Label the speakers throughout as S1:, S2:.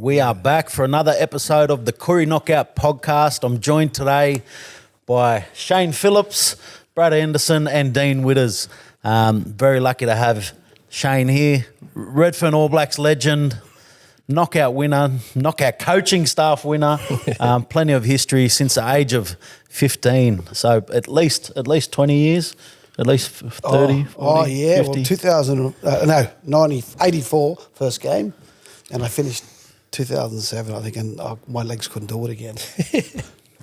S1: We are back for another episode of the Koori Knockout podcast. I'm joined today by Shane Phillips, Brad Anderson and Dean Witters. Very lucky to have Shane here. Redfern All Blacks legend, knockout winner, knockout coaching staff winner, plenty of history since the age of 15. So at least 20 years, at least 30, 40,
S2: yeah.
S1: 50.
S2: Well, 84 first game, and I finished 2007, I think, and my legs couldn't do it again.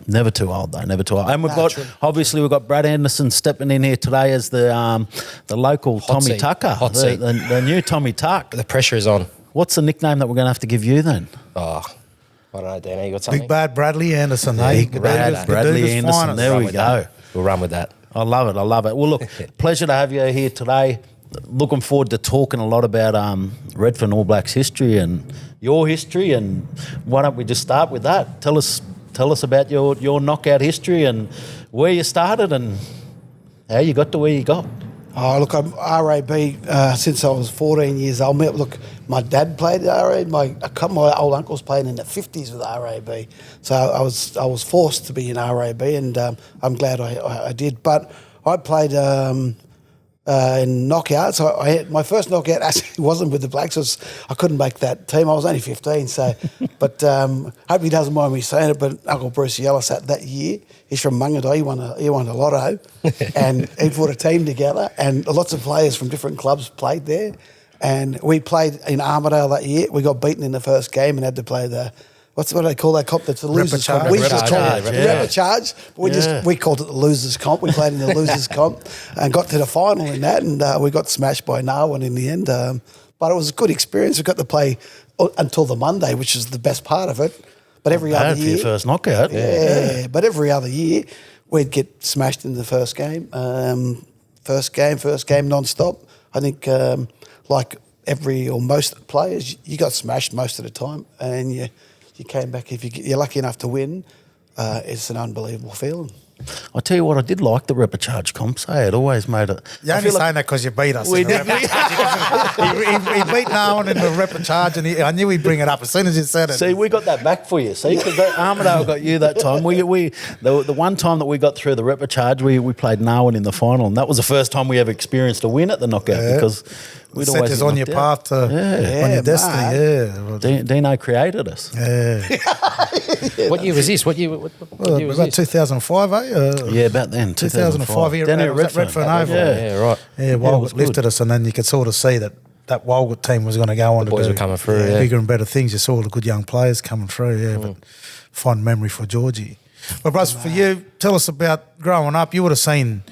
S1: Never too old, though. Never too old. And we've got Brad Anderson stepping in here today as the local
S3: Hot
S1: Tommy
S3: seat.
S1: Tucker,
S3: Hot seat.
S1: the new Tommy Tuck.
S3: The pressure is on.
S1: What's the nickname that we're going to have to give you then?
S3: Oh, I don't know, Dan. You got something?
S4: Big Bad Bradley Anderson, eh?
S1: Bradley Anderson. There we go.
S3: We'll run with that.
S1: I love it. Well, look, pleasure to have you here today. Looking forward to talking a lot about Redfern All Blacks history and your history. And why don't we just start with that? Tell us about your knockout history and where you started and how you got to where you got.
S2: Oh, look, I'm RAB since I was 14 years old. Look, my dad played RAB. My old uncles played in the 50s with RAB. So I was forced to be in RAB, and I'm glad I did. But I played in knockouts. My first knockout actually wasn't with the Blacks. I couldn't make that team. I was only 15. So, but hope he doesn't mind me saying it. But Uncle Bruce Yellis that year, he's from Mungardai. He won a lotto, and he put a team together. And lots of players from different clubs played there. And we played in Armidale that year. We got beaten in the first game and had to play what do they call that comp? That's the losers comp. We just called it Repechage. We called it the losers comp. We played in the losers comp and got to the final in that, and we got smashed by Narwhal in the end. But it was a good experience. We got to play until the Monday, which is the best part of it. But every other year,
S1: for your first knockout.
S2: Yeah. But every other year, we'd get smashed in the first game. First game non-stop. I think like most players, you got smashed most of the time, and you came back. If you're lucky enough to win, it's an unbelievable feeling.
S1: I tell you what, I did like the Repechage comps. It always made it.
S4: You're only saying that because you beat us.
S1: We did.
S4: He beat Narwhal in the Repechage, and I knew he'd bring it up as soon as you said it.
S1: See, we got that back for you. See, because Armidale got you that time. The one time that we got through the Repechage, we played Narwhal in the final, and that was the first time we ever experienced a win at the knockout because we'd
S4: set
S1: always
S4: us on your path to on your destiny.
S1: Dino created us.
S3: What year was this? What year was
S4: about
S3: this?
S4: 2005, eh?
S1: Yeah, about then.
S4: 2005.
S1: Down here
S4: It was at Redfern Oval.
S3: Yeah, right.
S4: Yeah, Walgett lifted us, and then you could sort of see that Walgett team was going to go on
S3: The
S4: to
S3: boys
S4: do
S3: were coming through, yeah.
S4: bigger and better things. You saw all the good young players coming through, but fond memory for Georgie. But, Russ, for you, tell us about growing up. You would have seen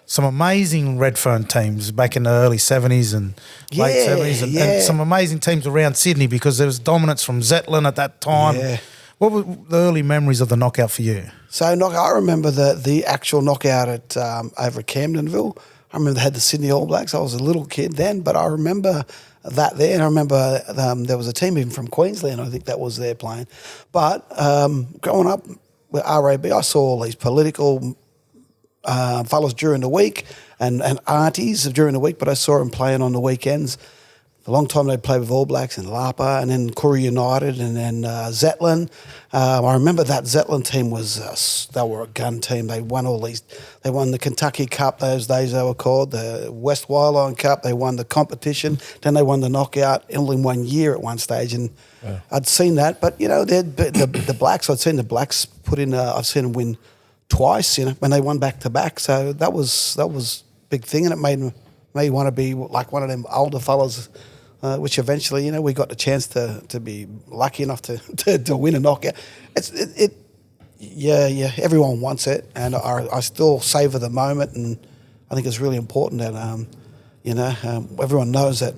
S4: some amazing Redfern teams back in the early 70s and late 70s and some amazing teams around Sydney because there was dominance from Zetland at that time.
S2: Yeah.
S4: What were the early memories of the knockout for you?
S2: So I remember the actual knockout at over at Camdenville. I remember they had the Sydney All Blacks. I was a little kid then, but I remember that there. And I remember there was a team even from Queensland, I think that was there playing. But growing up with RAB, I saw all these political fellas during the week and aunties during the week, but I saw them playing on the weekends. The long time they'd play with All Blacks and Lapa and then Koori United and then Zetland. I remember that Zetland team they were a gun team. They won they won the Kentucky Cup those days they were called, the West Wyline Cup. They won the competition. Then they won the knockout all in 1 year at one stage. And I'd seen that. But, the Blacks, I'd seen the Blacks I've seen them win twice, when they won back-to-back. So that was a big thing, and it made me want to be like one of them older fellas, which eventually, we got the chance to be lucky enough to win a knockout. Everyone wants it, and I still savour the moment, and I think it's really important that, everyone knows that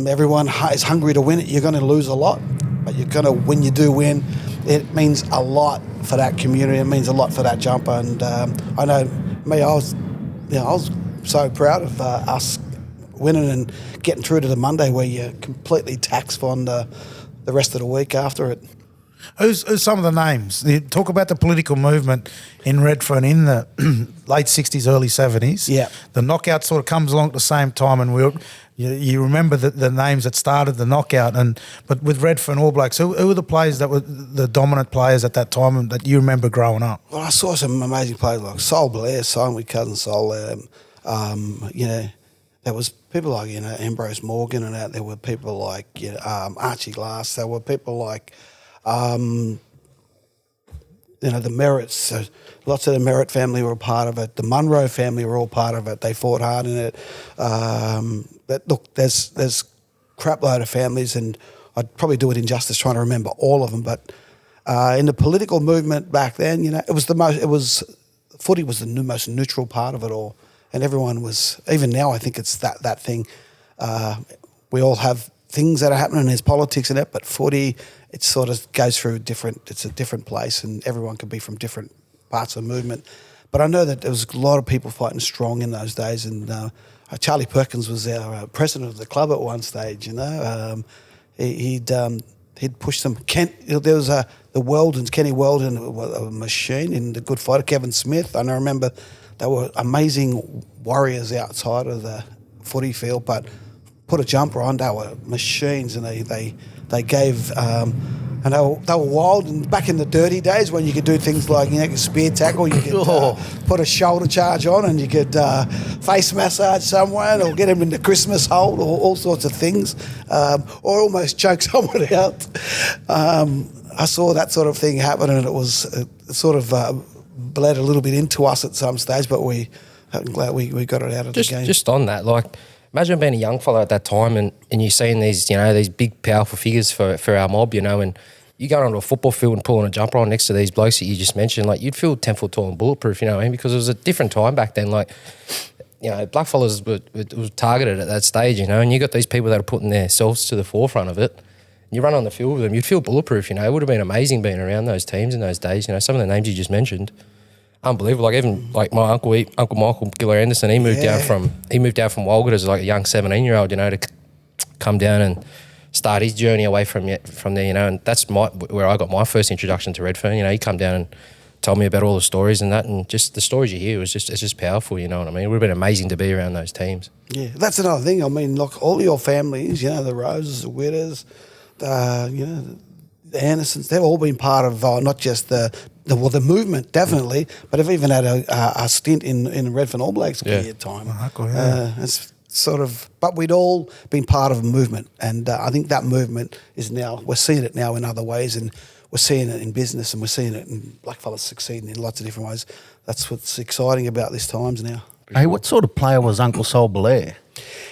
S2: everyone is hungry to win it. You're going to lose a lot, but when you do win, it means a lot for that community. It means a lot for that jumper, and I know me, I was so proud of us winning and getting through to the Monday where you're completely taxed on the rest of the week after it.
S4: Who's some of the names? You talk about the political movement in Redfern in the late 60s, early 70s.
S2: Yeah.
S4: The knockout sort of comes along at the same time, and you remember the names that started the knockout. But with Redfern All Blacks, who were the players that were the dominant players at that time and that you remember growing up?
S2: Well, I saw some amazing players like Sol Blair, signed with Cousin Sol. There was people like, Ambrose Morgan, and there were people like, Archie Glass. There were people like, the Merritts. Lots of the Merritt family were a part of it. The Munro family were all part of it. They fought hard in it. But look, there's crap load of families, and I'd probably do it injustice trying to remember all of them. But in the political movement back then, footy was the most neutral part of it all. And everyone was, even now I think it's that thing. We all have things that are happening, there's politics in it, but footy, it sort of goes through it's a different place, and everyone can be from different parts of the movement. But I know that there was a lot of people fighting strong in those days, and Charlie Perkins was our president of the club at one stage, He'd pushed them. There was Kenny Weldon, a machine, in the good fighter, Kevin Smith. And I remember they were amazing warriors outside of the footy field, but put a jumper on, they were machines, and they gave and they were wild. And back in the dirty days when you could do things like spear tackle, you could put a shoulder charge on, and you could face massage someone, or get them in the Christmas hold, or all sorts of things, or almost choke someone out. I saw that sort of thing happen, and it was sort of bled a little bit into us at some stage, but I'm glad we got it out of the game.
S3: Just on that, imagine being a young fella at that time and you seeing these, these big, powerful figures for our mob, and you go onto a football field and pulling a jumper on next to these blokes that you just mentioned, you'd feel 10 foot tall and bulletproof, because it was a different time back then. Black fellas were targeted at that stage, and you got these people that are putting themselves to the forefront of it. You run on the field with them, you'd feel bulletproof, It would have been amazing being around those teams in those days. Some of the names you just mentioned, unbelievable. Even my uncle Michael Giller Anderson, he moved down from Walgett as a young 17-year-old, to come down and start his journey away from there, and that's where I got my first introduction to Redfern. He come down and told me about all the stories and that, and just the stories you hear it's just powerful. You know what I mean? It would have been amazing to be around those teams.
S2: Yeah, that's another thing. I mean, all your families, the Roses, the Witters, the Andersons, they've all been part of not just the movement, definitely, but have even had a stint in Redfern All Blacks time. It's sort of, but we'd all been part of a movement, and I think that movement is now, we're seeing it now in other ways, and we're seeing it in business, and we're seeing it in blackfellas succeeding in lots of different ways. That's what's exciting about these times now.
S1: Hey, what sort of player was Uncle Sol Blair?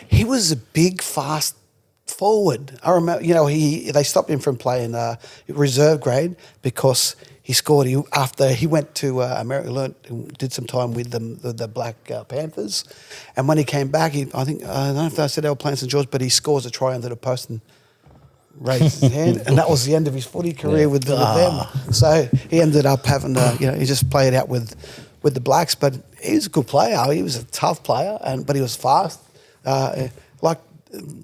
S2: He was a big, fast forward. I remember, they stopped him from playing reserve grade because he scored. After he went to America, did some time with the Black Panthers, and when he came back, I don't know if they said they were playing St George, but he scores a try under the post and raised his hand, and that was the end of his footy career with them. So he ended up having he just played out with the Blacks, but he was a good player. He was a tough player, but he was fast, a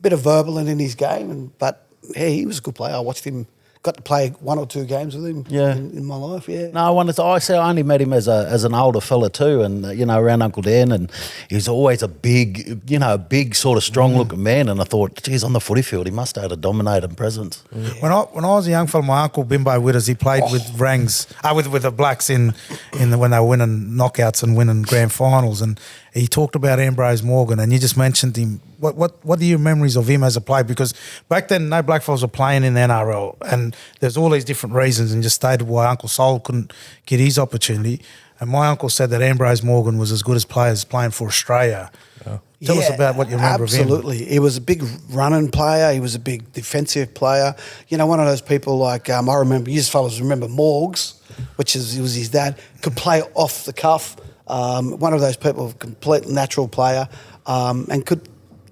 S2: bit of verbal in his game, but he was a good player. I watched him. Got to play 1 or 2 games with him in my life,
S1: No, I only met him as an older fella too, and around Uncle Dan, and he was always a big, big sort of strong looking man, and I thought, geez, on the footy field he must have had a dominating presence.
S4: Yeah. When I was a young fella, my uncle Bimbo Witters, he played with Rangs, with the Blacks when they were winning knockouts and winning grand finals, and he talked about Ambrose Morgan, and you just mentioned him. What are your memories of him as a player? Because back then, no blackfellas were playing in the NRL, and there's all these different reasons, and just stated why Uncle Sol couldn't get his opportunity. And my uncle said that Ambrose Morgan was as good as players playing for Australia. Oh. Tell us about what you remember of him.
S2: Absolutely. He was a big running player. He was a big defensive player. One of those people I remember, you fellas remember Morgs, he was his dad, could play off the cuff. One of those people, complete natural player, and could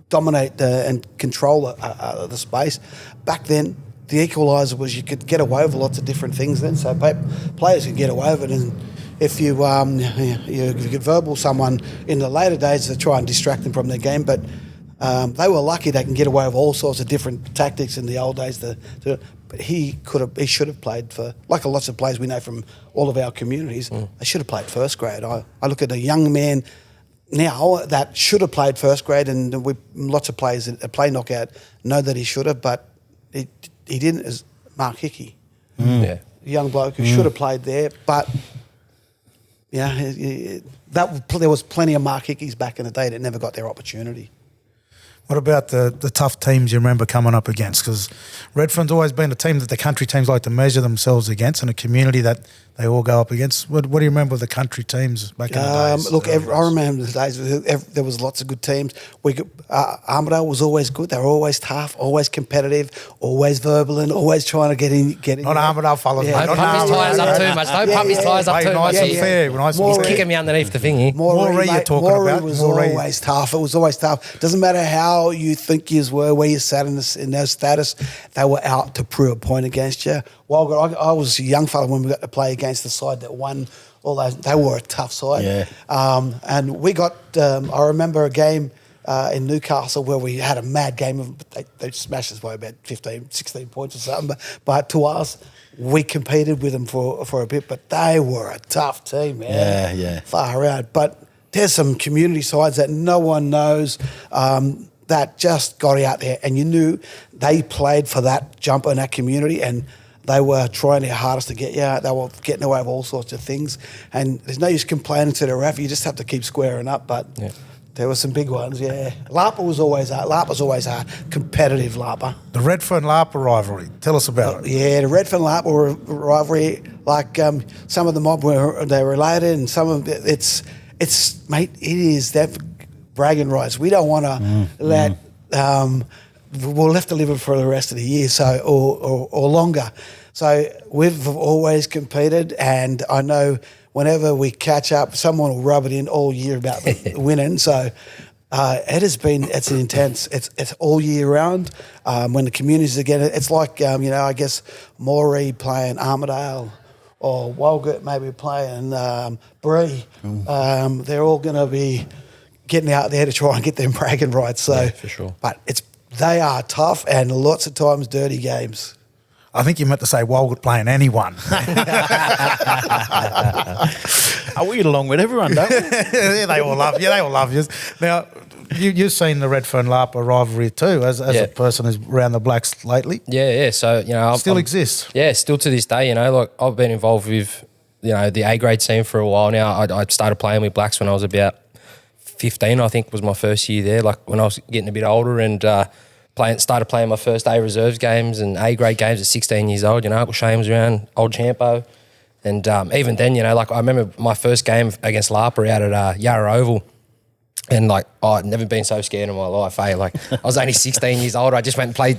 S2: dominate and control the space. Back then, the equaliser was you could get away with lots of different things then, so players could get away with it, and if you could verbal someone in the later days to try and distract them from their game, but They were lucky they can get away with all sorts of different tactics in the old days. But he should have played for, like lots of players we know from all of our communities, they should have played first grade. I look at a young man now that should have played first grade, and lots of players that play knockout know that he should have, but he didn't, as Mark Hickey.
S3: Yeah.
S2: A young bloke who should have played there, but there was plenty of Mark Hickeys back in the day that never got their opportunity.
S4: What about the tough teams you remember coming up against? Because Redfern's always been a team that the country teams like to measure themselves against, and a community that they all go up against. What do you remember of the country teams back in the days?
S2: Look, I remember the days. There was lots of good teams. Armidale was always good. They were always tough, always competitive, always verbal, and always trying to get in.
S4: Not Armidale fellas,
S2: Yeah.
S4: mate.
S3: Don't
S4: Not
S3: pump his tyres up too
S4: Armidale.
S3: much. Don't pump his tyres up too much.
S4: Nice and fair. Nice and
S3: He's
S4: fair.
S3: kicking me underneath the thingy.
S4: Moree you're talking
S2: Moree
S4: about.
S2: was
S4: Moree.
S2: always tough. It was always tough. Doesn't matter how you think you were, where you sat in their status, they were out to prove a point against you. Well, I was a young fella when we got to play against the side that won. All those, they were a tough side.
S1: Yeah.
S2: And we got, I remember a game in Newcastle where we had a mad game. They smashed us by about 15, 16 points or something. But to us, we competed with them for a bit. But they were a tough team, man.
S1: Yeah.
S2: Far out. But there's some community sides that no one knows that just got out there. And you knew they played for that jump in that community, and they were trying their hardest to get you out. They were getting away with all sorts of things. And there's no use complaining to the ref. You just have to keep squaring up. But there were some big ones, yeah. Lapa was always a competitive Lapa.
S4: The Redfern Lapa rivalry. Tell us about it.
S2: Yeah, the Redfern Lapa rivalry, like some of the mob they're related, and some of it's mate, it is that bragging rights. We don't want to let... we'll have to live it for the rest of the year, so or longer. So we've always competed, and I know whenever we catch up, someone will rub it in all year about winning. So it's intense. It's all year round. When the communities are getting, it's like I guess Moree playing Armidale, or Walgett maybe playing Bree. They're all going to be getting out there to try and get them bragging rights. So
S3: for sure.
S2: But they are tough and lots of times dirty games.
S4: I think you meant to say Walgett playing anyone.
S1: We get along with everyone, don't we?
S4: Yeah, they all love you. They all love you. Now, you've seen the Redfern Lapa rivalry too, as a person who's around the Blacks lately.
S3: Yeah. So
S4: Still exists.
S3: Yeah, still to this day. Like I've been involved with the A grade team for a while now. I started playing with Blacks when I was about 15, I think, was my first year there. Like when I was getting a bit older, and started playing my first A reserves games and A grade games at 16 years old. Uncle Shane was around, old Champo, and even then, like I remember my first game against Lapa out at Yarra Oval, and like I'd never been so scared in my life. Like I was only 16 years old. I just went and played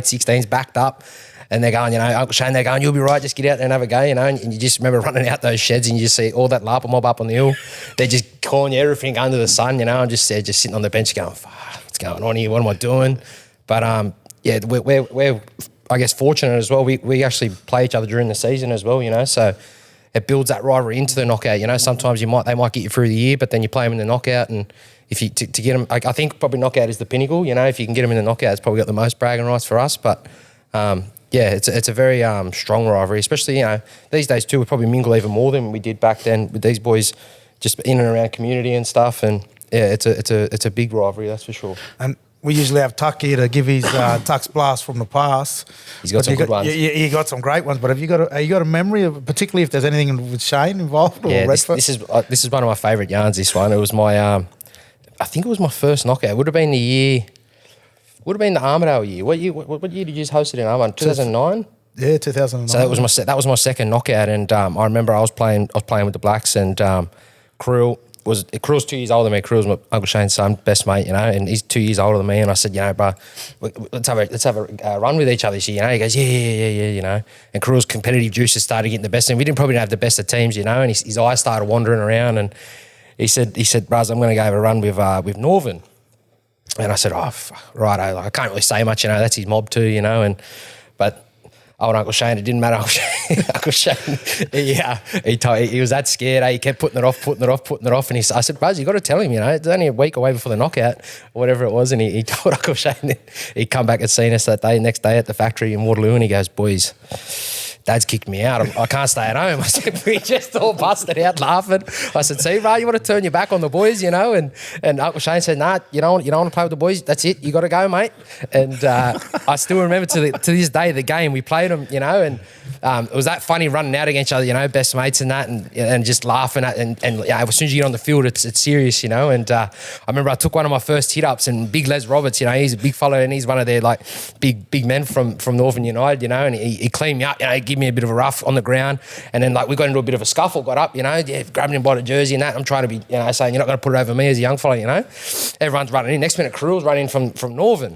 S3: 16s, backed up. And they're going, Uncle Shane, they're going, you'll be right, just get out there and have a go, and you just remember running out those sheds and you just see all that Lapa mob up on the hill. They're just calling you everything under the sun, and just sitting on the bench going, fuck, what's going on here? What am I doing? But we're I guess fortunate as well. We actually play each other during the season as well, so it builds that rivalry into the knockout. Sometimes they might get you through the year, but then you play them in the knockout, and if you to get them, I think probably knockout is the pinnacle. If you can get them in the knockout, it's probably got the most bragging rights for us. But it's a very strong rivalry, especially these days too. We probably mingle even more than we did back then with these boys, just in and around community and stuff. And it's a big rivalry, that's for sure. And
S4: we usually have Tuck here to give his Tuck's blast from the past.
S3: He's got some good ones.
S4: You got some great ones, but have you got a memory of, particularly if there's anything with Shane involved? Or
S3: this is one of my favourite yarns. This one, it was my I think it was my first knockout. It would have been the Armidale year. What year did you just host it in Armidale? 2009.
S4: Yeah, 2009.
S3: So that was my second knockout, and I remember I was playing with the Blacks, and Crew's 2 years older than me. Crew's my Uncle Shane's son, best mate, and he's 2 years older than me. And I said, bro, let's have a run with each other this year. He goes, yeah. And Crew's competitive juices started getting the best, and we didn't probably have the best of teams, and his eyes started wandering around, and he said, Braz, I'm going to go have a run with Northern. And I said, right, I can't really say much, that's his mob too, but old Uncle Shane, it didn't matter. Uncle Shane, he was that scared. He kept putting it off. And I said, Buzz, you got to tell him, it's only a week away before the knockout or whatever it was. And he told Uncle Shane he'd come back and seen us that next day at the factory in Waterloo, and he goes, boys, Dad's kicked me out. I can't stay at home. I said, we just all busted out laughing. I said, see, bro, you want to turn your back on the boys, And Uncle Shane said, nah, you don't want to play with the boys. That's it. You got to go, mate. And I still remember to this day the game we played them, and it was that funny running out against each other, best mates and that, and just laughing at and as soon as you get on the field, it's serious, And I remember I took one of my first hit ups, and Big Les Roberts, he's a big fellow, and he's one of their like big men from Northern United, and he cleaned me up, give me a bit of a rough on the ground, and then like we got into a bit of a scuffle, got up, grabbing him by the jersey and that. I'm trying to be, saying you're not going to put it over me as a young fellow, Everyone's running in. Next minute, Crewell's running in from Northern.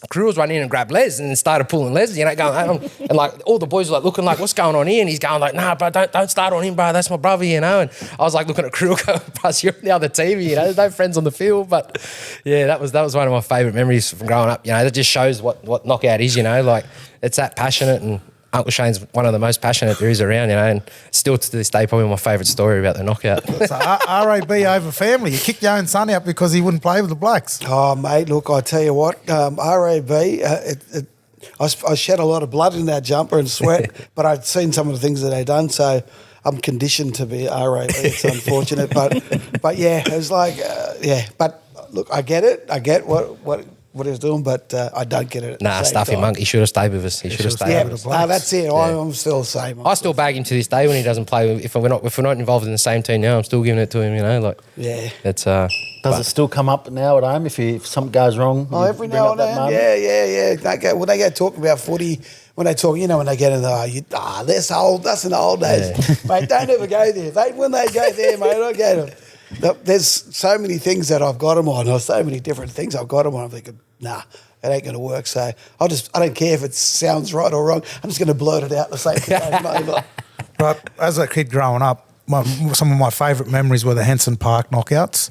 S3: Crewell's running in and grabbed Les and started pulling Les, going, and like all the boys were like looking like, what's going on here? And he's going like, nah, bro, don't start on him, bro. That's my brother, And I was like looking at Crewell going, plus you're on the other team, there's no friends on the field. But yeah, that was one of my favourite memories from growing up. That just shows what knockout is, like it's that passionate, and Uncle Shane's one of the most passionate there is around, and still to this day probably my favourite story about the knockout.
S4: So RAB over family. You kicked your own son out because he wouldn't play with the Blacks.
S2: Oh, mate, look, I tell you what, RAB, I shed a lot of blood in that jumper and sweat, but I'd seen some of the things that they'd done, so I'm conditioned to be RAB. It's unfortunate, but yeah, it was like, but look, I get it. I get what he was doing, but I don't get it.
S3: Stuffy monk. He should have stayed with us. He should have stayed with us.
S2: No, that's it. Yeah. I'm still the same.
S3: I still bag him to this day when he doesn't play. If we're not involved in the same team now, I'm still giving it to him. It's
S1: Does it still come up now at home if something goes wrong?
S2: Oh, every now and then. Yeah. When they get talking about footy, when they talk, when they get in that's old. That's in the old days, mate. Don't ever go there. When they go there, mate, I get them. There's so many things that I've got them on, or so many different things I've got them on. I'm thinking, nah, it ain't going to work. So I don't care if it sounds right or wrong. I'm just going to blurt it out the same time.
S4: But as a kid growing up, some of my favourite memories were the Henson Park knockouts,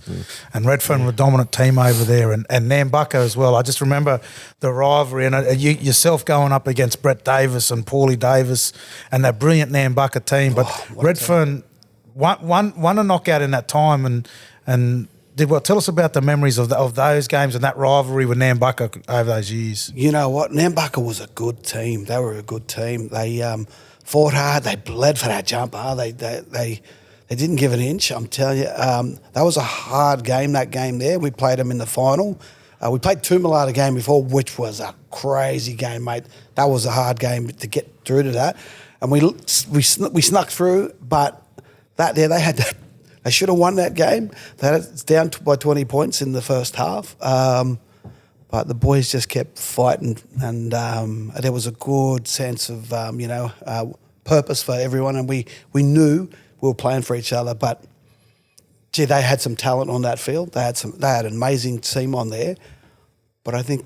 S4: and Redfern were a dominant team over there, and Nambucca as well. I just remember the rivalry, and yourself going up against Brett Davis and Paulie Davis and that brilliant Nambucca team. But Redfern won a knockout in that time, and tell us about the memories of those games and that rivalry with Nambucca over those years.
S2: You know what? Nambucca was a good team. They were a good team. They fought hard. They bled for that jumper. They didn't give an inch, I'm telling you. That was a hard game, that game there. We played them in the final. We played Toomala the game before, which was a crazy game, mate. That was a hard game to get through to that. And we snuck through, but that there, they should have won that game. It's down by 20 points in the first half. But the boys just kept fighting, and there was a good sense of, purpose for everyone, and we knew we were playing for each other. But, gee, they had some talent on that field. They had an amazing team on there. But I think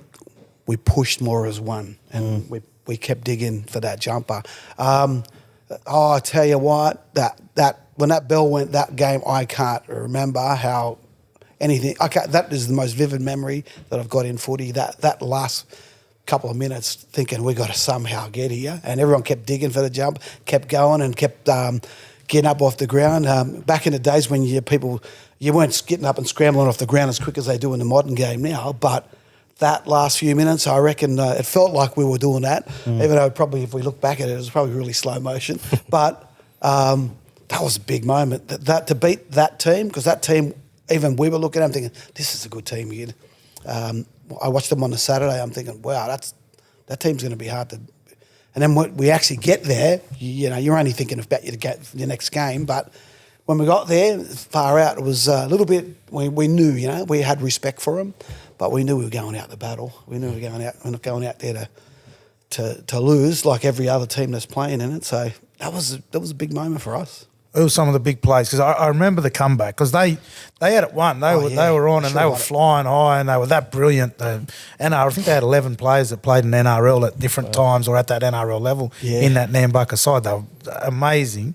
S2: we pushed more as one, and we kept digging for that jumper. I tell you what, that when that bell went, that game, I can't remember how anything. That is the most vivid memory that I've got in footy. That last couple of minutes, thinking we got to somehow get here, and everyone kept digging for the jump, kept going, and kept getting up off the ground. Back in the days when you weren't getting up and scrambling off the ground as quick as they do in the modern game now, but that last few minutes, I reckon it felt like we were doing that, even though probably if we look back at it, it was probably really slow motion. But that was a big moment. That to beat that team, because that team, even we were looking at them thinking, this is a good team, kid. I watched them on a Saturday. I'm thinking, wow, that team's going to be hard to. And then when we actually get there, you're only thinking about your next game. But when we got there, far out, it was a little bit. We knew, we had respect for them, but we knew we were going out the battle. We knew we were going out there to lose like every other team that's playing in it. So that was a big moment for us.
S4: Who were some of the big plays? Because I remember the comeback, because they had it won. They were on, and they were flying high, and they were that brilliant. I think they had 11 players that played in NRL at different times or at that NRL level in that Nambucca side. They were amazing.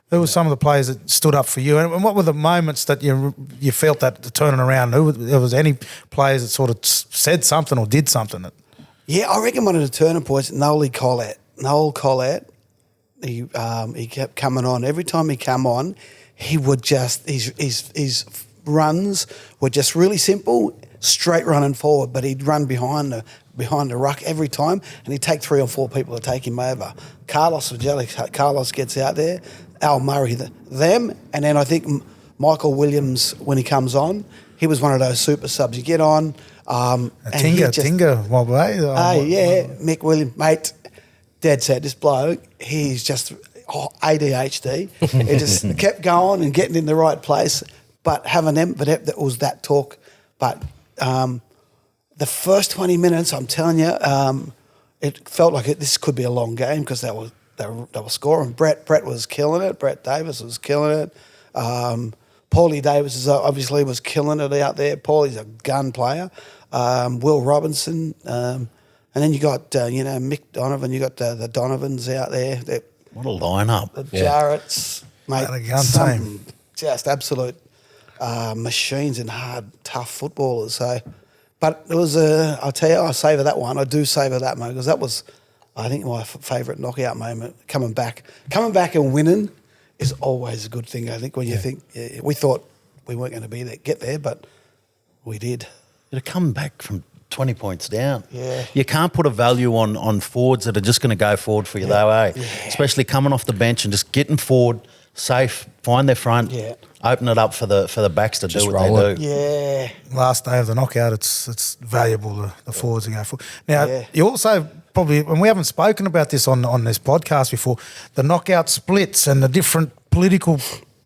S4: Who were some of the players that stood up for you, and what were the moments that you felt that turning around? There was any players that sort of said something or did something?
S2: Yeah, I reckon one of the turning points, Noel Collette. he kept coming on. Every time he come on, he would just his runs were just really simple, straight running forward, but he'd run behind the ruck every time, and he'd take 3 or 4 people to take him over. Carlos gets out there, Al Murray, them, and then I think Michael Williams, when he comes on, he was one of those super subs. You get on,
S4: Tinga,
S2: Mick Williams, mate, dead set. This bloke, he's just ADHD. He just kept going and getting in the right place. But having them, but it was that talk. But the first 20 minutes, I'm telling you, it felt like this could be a long game because they were scoring. Brett was killing it. Brett Davis was killing it. Paulie Davis obviously was killing it out there. Paulie's a gun player. Will Robinson, and then you got Mick Donovan. You got the Donovans out there.
S1: What a lineup!
S2: The Jarretts, mate.
S4: What a gun team.
S2: Just absolute machines and hard, tough footballers. So, but it was I'll tell you, I savour that one. I do savour that moment because that was, I think, my favourite knockout moment. Coming back and winning is always a good thing. I think when you think we thought we weren't going to get there, but we did.
S1: To come back from 20 points down.
S2: Yeah.
S1: You can't put a value on forwards that are just going to go forward for you though, eh?
S2: Yeah.
S1: Especially coming off the bench and just getting forward, safe, find their front, open it up for the backs to
S3: Just
S1: do what
S3: roll
S1: they do.
S2: Yeah.
S4: Last day of the knockout, it's valuable the forwards to go for. Now, you also probably, and we haven't spoken about this on this podcast before, the knockout splits and the different political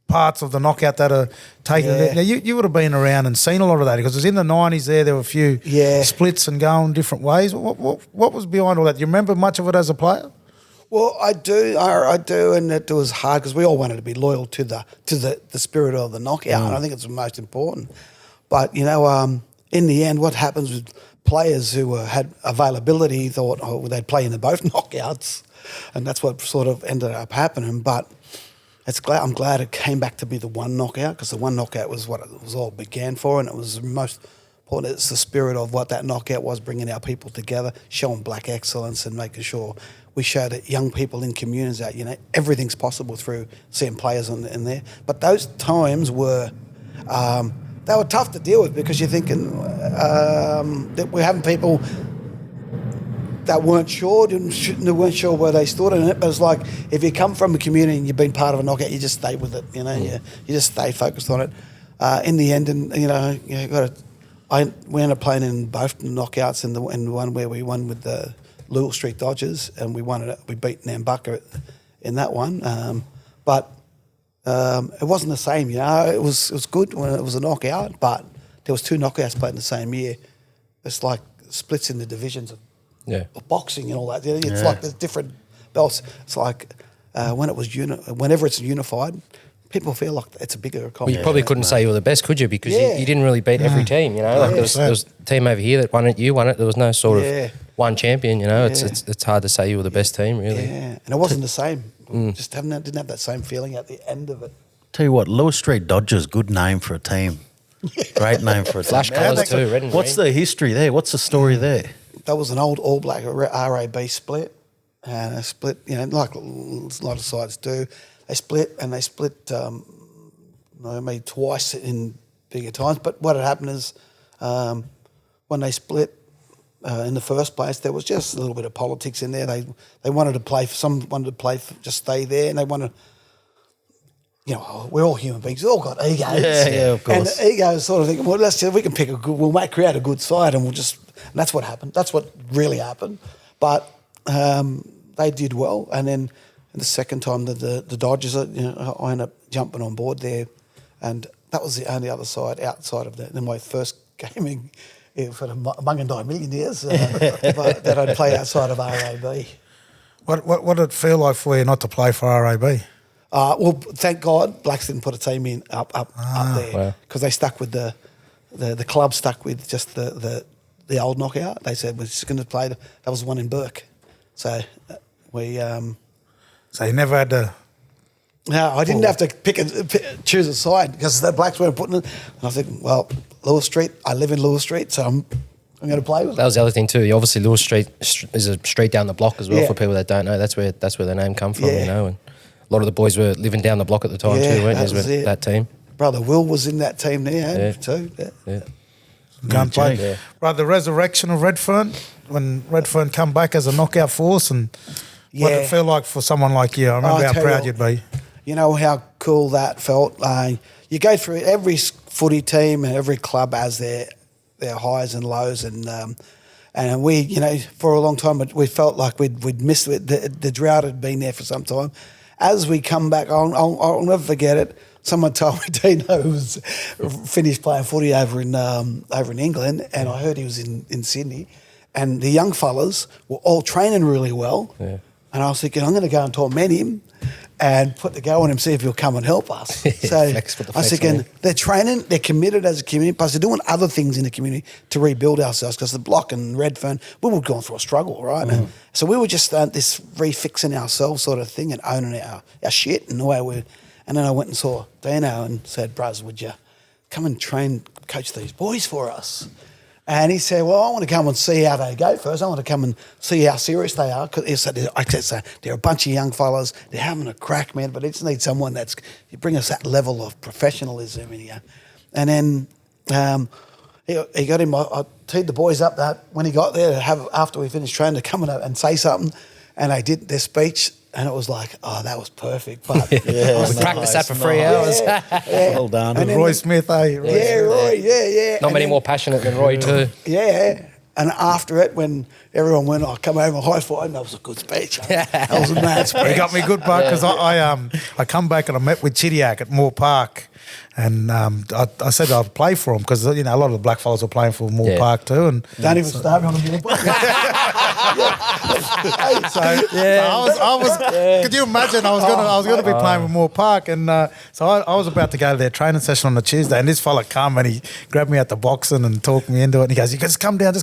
S4: parts of the knockout that are taken.
S2: Yeah.
S4: Now, you would have been around and seen a lot of that because it was in the 90s there were a few splits and going different ways. What was behind all that? Do you remember much of it as a player?
S2: Well, I do, and it was hard because we all wanted to be loyal to the spirit of the knockout, and I think it's the most important. But in the end, what happens with players who had availability thought they'd play in the both knockouts, and that's what sort of ended up happening. But I'm glad it came back to be the one knockout because the one knockout was what it was all began for, and it was the most important. It's the spirit of what that knockout was, bringing our people together, showing black excellence, and making sure we showed that young people in communities that everything's possible through seeing players in there. But those times were they were tough to deal with because you're thinking that we're having people that weren't sure where they stood in it. But it's like if you come from a community and you've been part of a knockout, you just stay with it. You just stay focused on it. In the end, and we ended up playing in both knockouts. In the one where we won with the Lewis Street Dodgers, and we won it. We beat Nambucca in that one. But it wasn't the same. It was good when it was a knockout, but there was 2 knockouts played in the same year. It's like splits in the divisions of boxing and all that. It's like there's different belts. It's like whenever it's unified, people feel like it's a bigger accomplishment.
S3: Well, you probably couldn't say you were the best, could you? Because you didn't really beat every team. Like there was a team over here that won it, you won it. There was no sort of one champion. It's hard to say you were the best team, really.
S2: Yeah, and it wasn't the same. Just didn't have that same feeling at the end of it.
S1: Tell you what, Lewis Street Dodgers, good name for a team. Great name for a team.
S3: Flash colours too, red and
S1: What's
S3: green.
S1: the history there? What's the story there?
S2: That was an old All Black RAB split, and a split. Like a lot of sides do, they split maybe twice in bigger times. But what had happened is when they split in the first place, there was just a little bit of politics in there. They wanted to play. Some wanted to play just stay there, and they wanted. We're all human beings. We've all got egos.
S1: Yeah, of course.
S2: And the egos sort of think, well, we can pick create a good side, and and that's what happened. That's what really happened. But they did well, and then the second time the Dodgers, I ended up jumping on board there, and that was the only other side outside of that. In my first gaming for the Mungandai Millionaires that I'd play outside of RAB.
S4: What did it feel like for you not to play for RAB?
S2: Well, thank God Blacks didn't put a team in up there because they stuck with the club stuck with just the old knockout. They said we're just going to play. That was the one in Burke, so we.
S4: So you never had to.
S2: No, I didn't have to choose a side because the Blacks weren't putting it. And I was thinking, well, Lewis Street. I live in Lewis Street, so I'm going to play with
S3: That
S2: them.
S3: was the other thing too. Obviously, Lewis Street is a street down the block as well.
S2: Yeah.
S3: For people that don't know, that's where the name come from.
S2: Yeah.
S3: You know, and a lot of the boys were living down the block at the time
S2: Yeah,
S3: too, weren't
S2: that
S3: they?
S2: was it.
S3: That team.
S2: Brother Will was in that team there
S3: Yeah.
S2: too. Yeah.
S3: Yeah.
S4: Gunplay.
S3: Yeah.
S4: Right, the resurrection of Redfern, when Redfern come back as a knockout force, and what did
S2: Yeah.
S4: it feel like for someone like you? I remember
S2: I'll
S4: how
S2: tell
S4: proud
S2: you
S4: you'd be.
S2: You know how cool that felt. You go through every footy team and every club has their highs and lows, and we, you know, for a long time we felt like we'd missed it. The drought had been there for some time. As we come back, I'll never forget it. Someone told me Dino was finished playing footy over in England, and I heard he was in Sydney, and the young fellas were all training really well.
S3: Yeah.
S2: And I was thinking, I'm going to go and torment him and put the go on him, see if he'll come and help us. So
S3: Flex, put the
S2: I was
S3: flex on
S2: thinking,
S3: him.
S2: they're training, they're committed as a community, plus they're doing other things in the community to rebuild ourselves, because the Block and Redfern, we were going through a struggle, right? And so we were just this refixing ourselves sort of thing and owning our shit and the way we. And then I went and saw Dino and said, "Bros, would you come and coach these boys for us?" And he said, "Well, I want to come and see how they go first. I want to come and see how serious they are." Because he said, they're a bunch of young fellas. They're having a crack, man, but they just need someone you bring us that level of professionalism in here. And then he got him. I teed the boys up that when he got there, after we finished training, to come and say something. And they did their speech. And it was like, oh, that was perfect. But
S3: We practiced that for 3 hours.
S2: Yeah.
S1: Well done.
S2: And then
S4: Roy Smith, eh? Roy
S2: Yeah,
S4: Smith.
S2: Roy, yeah.
S3: Not
S2: And
S3: many
S2: then-
S3: more passionate than Roy too.
S2: Yeah. And after it, when everyone went, I come over and high five, and that was a good speech. That was a mad speech.
S4: He got me good, Buck, because I come back and I met with Chidiac at Moore Park, and I said I'd play for him because, you know, a lot of the black fellas were playing for Moore
S3: Yeah.
S4: Park too, and
S2: Don't even start me on the
S4: so I was. Could you imagine? I was gonna be playing with Moore Park, and so I was about to go to their training session on the Tuesday, and this fella come and he grabbed me at the boxing and talked me into it, and he goes, "You just come down,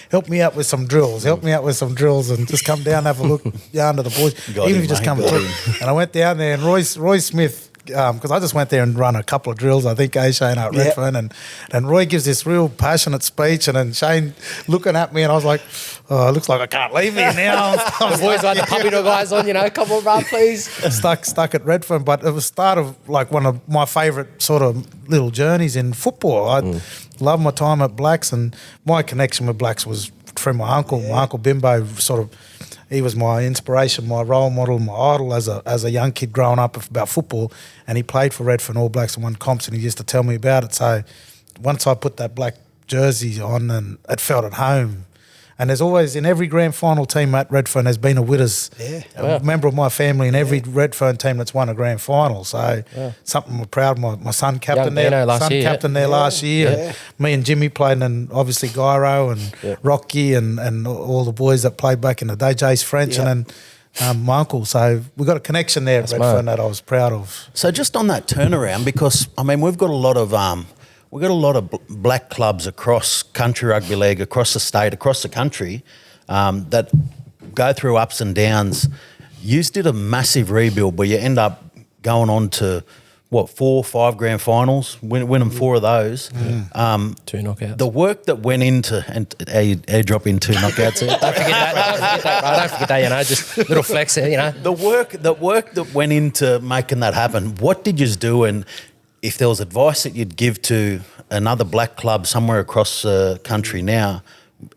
S4: help me out with some drills, and just come down, have a look down to the boys,
S1: Got
S4: even
S1: him,
S4: if you just
S1: mate,
S4: come."
S1: got
S4: And and I went down there, and Roy Smith. Because I just went there and run a couple of drills, I think, Shane at Redfern, and Roy gives this real passionate speech, and then Shane looking at me, and I was like, "Oh, it looks like I can't leave here now."
S3: The boys had the puppy dog eyes on, you know. Come on, run, please.
S4: stuck at Redfern, but it was the start of like one of my favourite sort of little journeys in football. I love my time at Blacks, and my connection with Blacks was through my uncle. My uncle Bimbo he was my inspiration, my role model, my idol as a young kid growing up about football, and he played for Redfern All Blacks and won comps, and he used to tell me about it. So once I put that black jersey on, and it felt at home. And there's always, in every grand final team at Redfern, there's been a Witters, a member of my family in every Redfern team that's won a grand final. So something I'm proud of. My son captained there.
S3: Dino last year,
S4: last year.
S2: Yeah.
S4: Me and Jimmy played, and obviously Gyro and Rocky and all the boys that played back in the day, Jace French and then my uncle. So we got a connection there at Redfern that I was proud of.
S1: So just on that turnaround, because I mean we've got a lot of black clubs across country rugby league, across the state, across the country, that go through ups and downs. You did a massive rebuild where you end up going on to 4 or 5 grand finals, winning 4 of those.
S3: 2 knockouts.
S1: The work that went into, and airdrop in 2 knockouts here.
S3: Don't forget that, bro. Don't forget that, you know, just little flex there, you know.
S1: The work that went into making that happen, what did you do? And if there was advice that you'd give to another black club somewhere across the country now,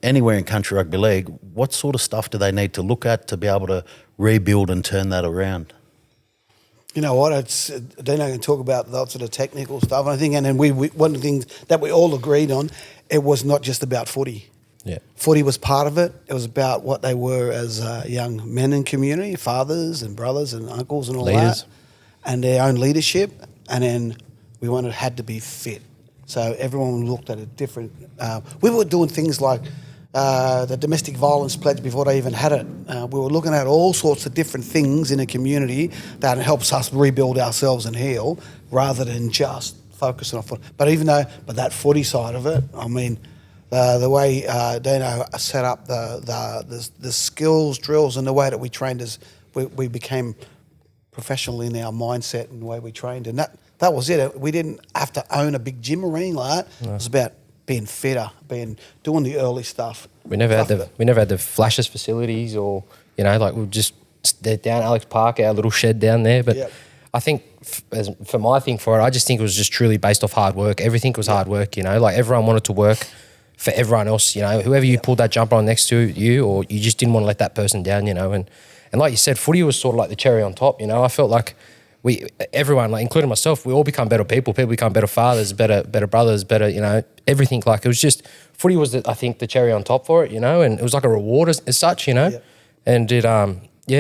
S1: anywhere in country rugby league, what sort of stuff do they need to look at to be able to rebuild and turn that around?
S2: You know what? Dino can talk about lots of the technical stuff. I think, and then we one of the things that we all agreed on, it was not just about footy.
S3: Yeah.
S2: Footy was part of it. It was about what they were as young men in community, fathers and brothers and uncles and all
S3: Leaders.
S2: that, and their own leadership. And then we had to be fit. So everyone looked at it different. We were doing things like the domestic violence pledge before they even had it. We were looking at all sorts of different things in a community that helps us rebuild ourselves and heal, rather than just focusing on foot. But that footy side of it, I mean, the way Dino set up the skills drills and the way that we trained us, we became professional in our mindset and the way we trained, and that was it. We didn't have to own a big gym or anything like that. It was about being fitter, doing the early stuff.
S3: We never had the flashes facilities, or like we just down Alex Park, our little shed down there. But I think for my thing for it, I just think it was just truly based off hard work. Everything was hard work. Like everyone wanted to work for everyone else. Whoever you pulled that jumper on next to you, or you just didn't want to let that person down. And like you said, footy was sort of like the cherry on top. I felt like everyone, like including myself, we all become better people. People become better fathers, better brothers, better, everything. Like it was just footy was, I think, the cherry on top for it, and it was like a reward as such, and it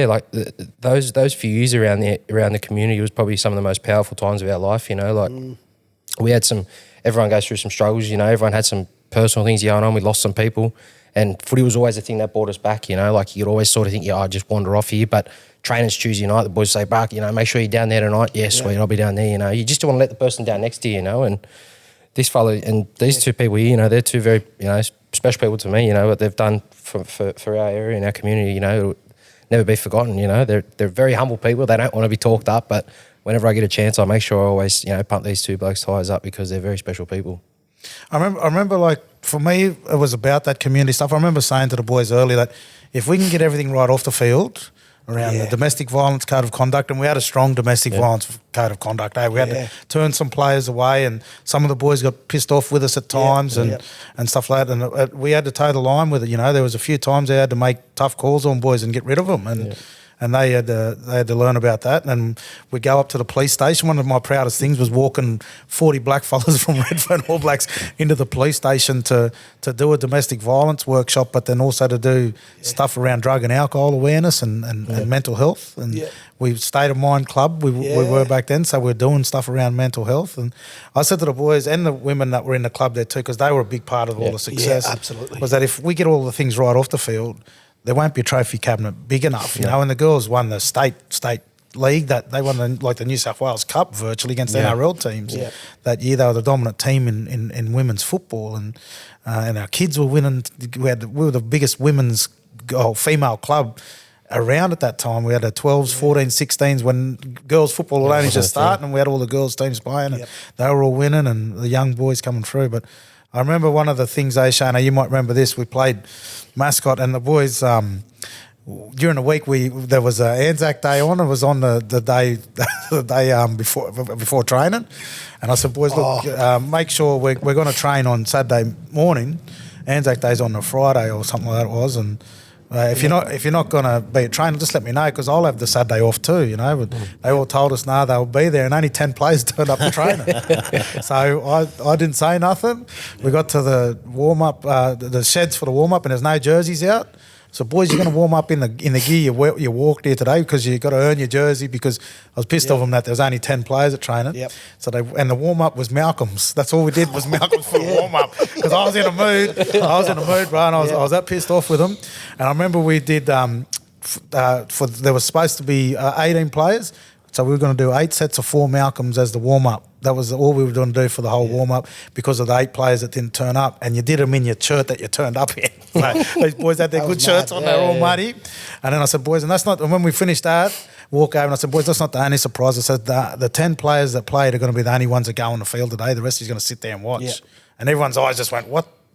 S3: like those few years around the community was probably some of the most powerful times of our life. We had everyone goes through some struggles. Everyone had some personal things going on. We lost some people, and footy was always the thing that brought us back. Like you'd always sort of think, I just wander off here, but trainers Tuesday night, the boys say, Buck, make sure you're down there tonight. Yeah, sweet, I'll be down there. You just don't want to let the person down next to you, and this fella and these two people here, they're two very, special people to me, what they've done for our area and our community, it'll never be forgotten, They're very humble people. They don't want to be talked up, but whenever I get a chance, I make sure I always, pump these two blokes' tyres up because they're very special people.
S4: I remember, like, for me, it was about that community stuff. I remember saying to the boys early that if we can get everything right off the field around the domestic violence code of conduct, and we had a strong domestic violence code of conduct. We had to turn some players away, and some of the boys got pissed off with us at times and stuff like that. And we had to toe the line with it. There was a few times they had to make tough calls on boys and get rid of them. And they had to learn about that. And we'd go up to the police station. One of my proudest things was walking 40 black fellas from Redfern All Blacks into the police station to do a domestic violence workshop, but then also to do stuff around drug and alcohol awareness and mental health. And we State of Mind Club, we were back then, so we were doing stuff around mental health. And I said to the boys and the women that were in the club there too, because they were a big part of all the success,
S2: absolutely.
S4: was that if we get all the things right off the field, there won't be a trophy cabinet big enough, and the girls won the state league, that they won the New South Wales Cup virtually against NRL teams. That year they were the dominant team in women's football, and our kids were winning. We were the biggest female club around at that time. We had the 12s, 14s, 16s when girls football was only just starting, and we had all the girls teams playing, and they were all winning, and the young boys coming through. But I remember one of the things, Shana, you might remember this, we played mascot, and the boys, during the week, there was a Anzac Day on. It was on the day before training. And I said, boys, look, make sure we're going to train on Saturday morning. Anzac Day's on a Friday or something like that it was. And if you're not going to be at training, just let me know, because I'll have the Saturday off too, But they all told us, they'll be there, and only 10 players turned up to training. So I didn't say nothing. We got to the warm-up, the sheds for the warm-up, and there's no jerseys out. So, boys, you're going to warm up in the gear you walked here today, because you got to earn your jersey, because I was pissed off them that there was only 10 players at training. So and the warm-up was Malcolm's. That's all we did was Malcolm's for the warm-up, because I was in a mood. Bro, and I was that pissed off with them. And I remember we did, there was supposed to be 18 players, so we were going to do 8 sets of 4 Malcolms as the warm-up. That was all we were going to do for the whole warm-up, because of the 8 players that didn't turn up. And you did them in your shirt that you turned up in. These boys had their good shirts on, they were all muddy. And then I said, boys, and when we finished that, walk over, and I said, boys, that's not the only surprise. I said, the 10 players that played are going to be the only ones that go on the field today. The rest is going to sit there and watch. And everyone's eyes just went,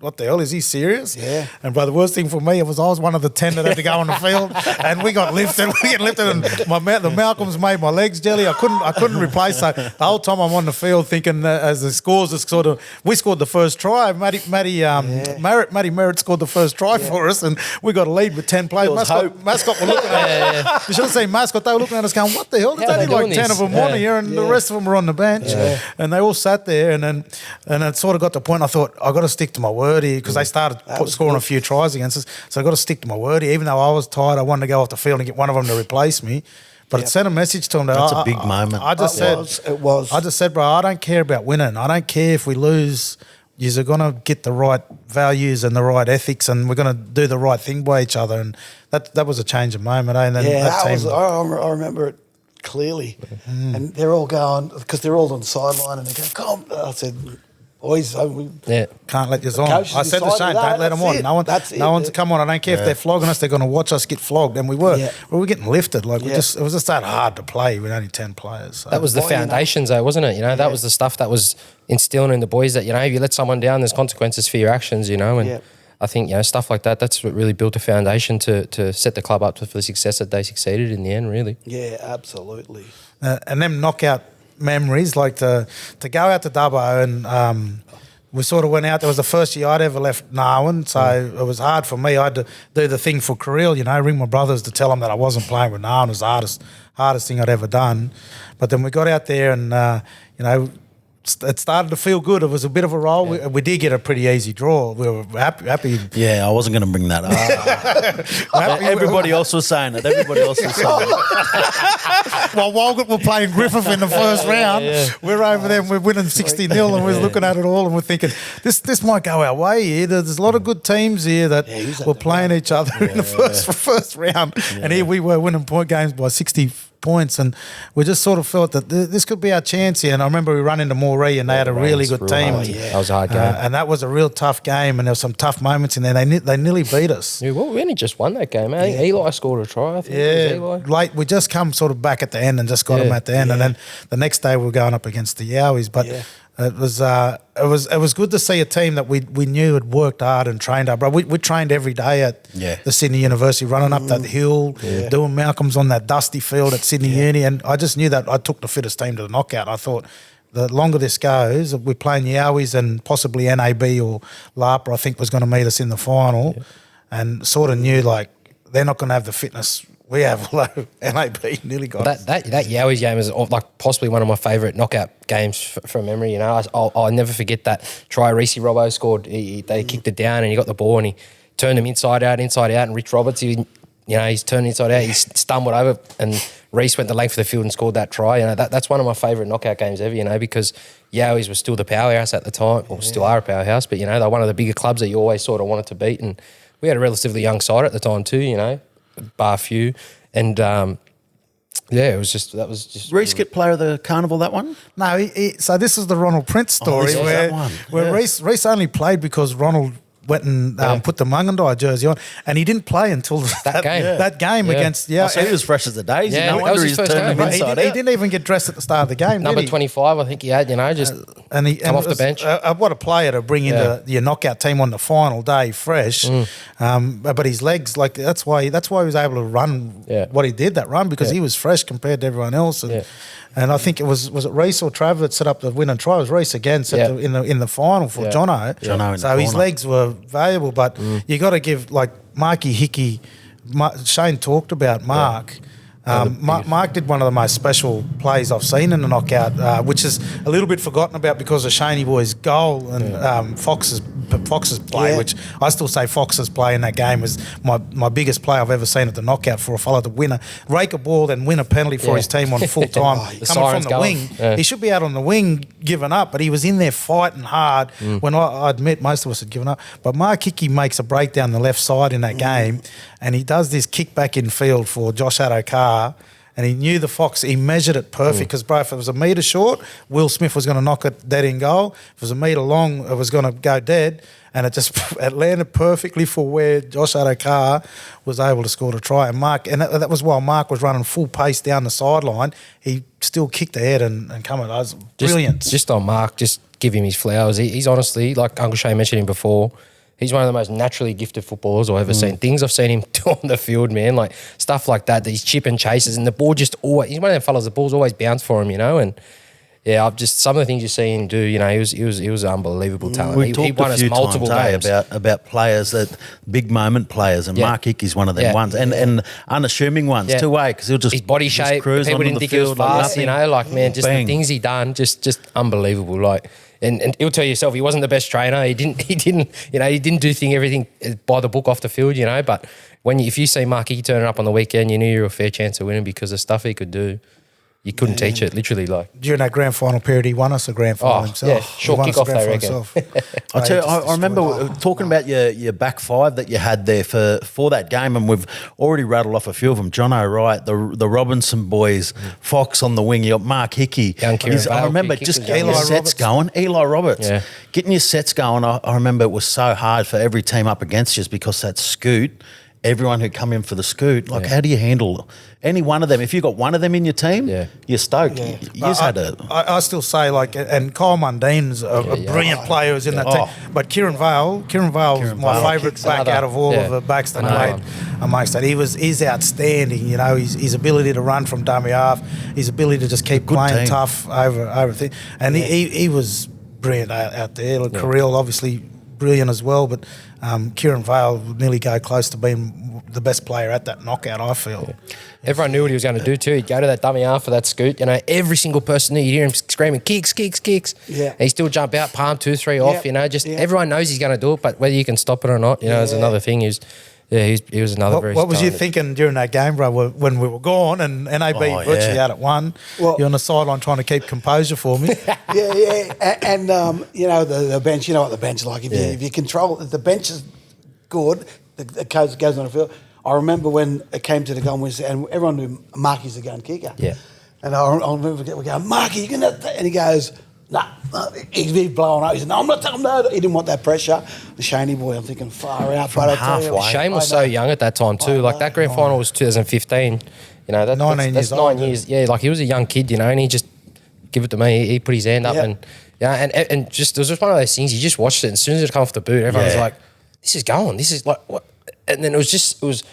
S4: what the hell, is he serious? And the worst thing for me, I was one of the 10 that had to go on the field, and we got lifted, and the Malcolms made my legs jelly. I couldn't replace that. The whole time I'm on the field thinking, as the scores are we scored the first try. Matty Merritt scored the first try for us, and we got a lead with 10 players. Mascot were looking at us. You should have seen Mascot. They were looking at us going, what the hell? There's only like 10 of them on here, and the rest of them were on the bench. And they all sat there, and it sort of got to the point I thought, I got to stick to my word here, because they started scoring a few tries against us. So I got to stick to my word here. Even though I was tired, I wanted to go off the field and get one of them to replace me. But it sent a message to them.
S1: That's a big moment.
S4: I just said, bro, I don't care about winning. I don't care if we lose. You're going to get the right values and the right ethics, and we're going to do the right thing by each other. And that was a change of moment. And then
S2: I remember it clearly. And they're all going, because they're all on the sideline, and they go, come. I said, Always,
S3: Yeah.
S4: Can't let you on.
S2: coaches
S4: I said to
S2: decided
S4: Shane,
S2: that,
S4: don't let them
S2: that's
S4: on.
S2: it. That's it,
S4: No one's
S2: yeah.
S4: come on. I don't care if they're flogging us. They're going to watch us get flogged, and we were.
S2: Yeah.
S4: We were getting lifted. Like
S2: Yeah.
S4: it was just that hard to play with only 10 players. So.
S3: That was the
S2: Well, you know.
S3: foundations, though, wasn't it? You know, that was the stuff that was instilling in the boys that, you know, if you let someone down, there's consequences for your actions, you know. And
S2: Yeah.
S3: I think, you know, stuff like that, that's what really built the foundation to set the club up for the success that they succeeded in the end, really.
S2: Yeah, absolutely.
S4: And them knockout memories, like to go out to Dubbo and we sort of went out. That was the first year I'd ever left Narwin, so it was hard for me. I had to do the thing for Koori, you know, ring my brothers to tell them that I wasn't playing with Narwin. It was the hardest thing I'd ever done. But then we got out there and, you know, it started to feel good. It was a bit of a roll.
S3: Yeah.
S4: We did get a pretty easy draw. We were happy.
S1: Yeah, I wasn't going to bring that up. Everybody else was saying it. Everybody else was saying it.
S4: While Walgett were playing Griffith in the first round, we're over there and we're winning 60-0 and we're looking at it all and we're thinking, this might go our way here. There's a lot of good teams here that were playing each other in the first round. And here we were winning point games by 60 points, and we just sort of felt that this could be our chance here. And I remember we run into Moree and they had a really good team.
S3: That was a hard game.
S4: And that was a real tough game, and there were some tough moments in there. They nearly beat us.
S3: Yeah, well, we only just won that game. I think Eli scored a try. I think it was Eli.
S4: Late. We just come sort of back at the end and just got them at the end, and then the next day we were going up against the Yowies. But it was good to see a team that we knew had worked hard and trained hard. Bro, we trained every day at the Sydney University, running up that hill, doing Malcolm's on that dusty field at Sydney Uni, and I just knew that I took the fittest team to the knockout. I thought, the longer this goes, we're playing Yowies and possibly NAB or LARPA, I think, was going to meet us in the final, and sort of knew like they're not going to have the fitness we have, although NAB nearly got us.
S3: That Yowies game is like possibly one of my favourite knockout games from memory. You know, I'll never forget that try Reece Robbo scored. They kicked it down and he got the ball and he turned him inside out, and Rich Roberts, he's turned inside out, he stumbled over and Reece went the length of the field and scored that try. You know, that's one of my favourite knockout games ever, you know, because Yowies was still the powerhouse at the time, or still are a powerhouse, but, you know, they're one of the bigger clubs that you always sort of wanted to beat, and we had a relatively young side at the time too, you know, bar few, and it was just
S1: Reece get player of the carnival, that one?
S4: No, so this is the Ronald Prince story
S1: this is that one.
S4: where Reece only played because Ronald went and put the Mungandai jersey on, and he didn't play until that game against
S1: So he was fresh as the days.
S3: Yeah,
S1: No
S3: that
S1: wonder
S3: was
S1: he's
S3: his first
S1: turned him
S3: game.
S1: inside
S4: he
S1: out.
S4: didn't even get dressed at the start of the game.
S3: number
S4: did he?
S3: 25, I think he had, you know, just
S4: And he
S3: come off the bench.
S4: What a player to bring into your knockout team on the final day, fresh. But his legs, like that's why he was able to run what he did that run, because he was fresh compared to everyone else. And I think it was it Reece or Trav that set up the winning try? It was Reece again in the final for Jono.
S1: Jono in
S4: so
S1: the
S4: his
S1: corner.
S4: legs were valuable, but you got to give like Marky Hickey. Shane talked about Mark. Mark did one of the most special plays I've seen in the knockout, which is a little bit forgotten about because of Shaney Boy's goal and Fox's play, which I still say Fox's play in that game was my biggest play I've ever seen at the knockout, for a fella to win rake a ball and win a penalty for his team on full time. Coming from the wing. He should be out on the wing giving up, but he was in there fighting hard when I admit most of us had given up. But Mark Hickey makes a break down the left side in that game, and he does this kick back in field for Josh Adokar, and he knew the Fox. He measured it perfect, because, bro, if it was a metre short, Will Smith was going to knock it dead in goal. If it was a metre long, it was going to go dead, and it landed perfectly for where Josh Adokar was able to score the try. And that was while Mark was running full pace down the sideline. He still kicked ahead and come at us. Brilliant.
S3: Just on Mark, just give him his flowers. He's honestly, like Uncle Shane mentioned him before, he's one of the most naturally gifted footballers I've ever seen. Things I've seen him do on the field, man, like stuff like that, these chip and chases, and the ball just always, he's one of them fellas, the ball's always bounced for him, you know, and I've just, some of the things you've seen him do, you know, he was an unbelievable talent.
S1: We
S3: he
S1: talked
S3: won
S1: a
S3: us
S1: few
S3: multiple
S1: times
S3: games.
S1: about players, that big moment players, and Mark Hickey's one of them ones, and unassuming ones too, because he'll just
S3: his body
S1: just
S3: shape,
S1: cruise
S3: people
S1: onto
S3: didn't
S1: the
S3: think he was
S1: field like
S3: fast,
S1: nothing.
S3: you know, like, man, just
S1: Bang.
S3: the things he done, just unbelievable, like. And he'll tell you himself, he wasn't the best trainer. He didn't, you know, he didn't do everything by the book off the field, you know. But if you see Mark Hickey turning up on the weekend, you knew you were a fair chance of winning because of the stuff he could do. You couldn't teach it, literally. Like
S4: During that grand final period, he won us a grand final himself.
S3: yeah,
S4: He
S3: short
S4: won us the
S3: kickoff,
S4: grand
S3: they
S4: final
S3: reckon.
S4: himself.
S1: I tell you,
S4: Just
S1: I remember talking about your back five that you had there for that game, and we've already rattled off a few of them. John O'Wright, the Robinson boys, Fox on the wing. You got Mark Hickey.
S3: Young Kieran
S1: I
S3: Vale,
S1: remember
S3: kick
S1: just
S3: kickers,
S1: getting your
S4: Eli
S1: sets
S4: Roberts.
S1: going. Eli Roberts,
S3: Yeah.
S1: getting your sets going. I remember it was so hard for every team up against you because that scoot. Everyone who come in for the scoot, like how do you handle any one of them? If you got one of them in your team, you're stoked.
S2: Yeah.
S1: You just had a
S4: I still say, like, and Kyle Mundine's a brilliant player who's in that team. But Kieran Vale was my favourite back out of all of the backs that played amongst that. He's outstanding, you know, his ability to run from dummy half, his ability to just keep playing
S1: team.
S4: tough over things. And he was brilliant out there. Like, Koori obviously brilliant as well, but Kieran Vale would nearly go close to being the best player at that knockout, I feel.
S3: everyone knew what he was going to do too. He'd go to that dummy half for that scoot. You know, every single person, you'd hear him screaming, kicks.
S2: Yeah.
S3: And he'd still jump out, palm 2-3 off, you know, just everyone knows he's going to do it, but whether you can stop it or not, you know, is another thing. He was another very
S4: What was you
S3: talented-
S4: thinking during that game, bro, when we were gone and NAB virtually out at one?
S2: Well-
S4: You're on the sideline trying to keep composure for me.
S2: And you know the bench. You know what the bench is like. If you control, if the bench is good, the coach goes on the field. I remember when it came to the gun, and everyone knew Marky's the gun kicker.
S3: Yeah.
S2: And I remember we going, Marky, you gonna? And he goes, nah. He's blowing up. He said, no, I'm not telling him no. He didn't want that pressure. The Shaney boy, I'm thinking far out.
S1: From
S2: but I tell you,
S1: halfway.
S3: Shane was so young at that time too. Like that grand final was 2015. You know,
S4: 19
S3: that's
S4: years
S3: 9
S4: old.
S3: years. Yeah, like he was a young kid, you know, and he just give it to me. He put his hand up
S2: Yeah.
S3: and and just it was just one of those things. You just watched it, and as soon as it come off the boot, everyone was like, "This is going. This is like what." And then it was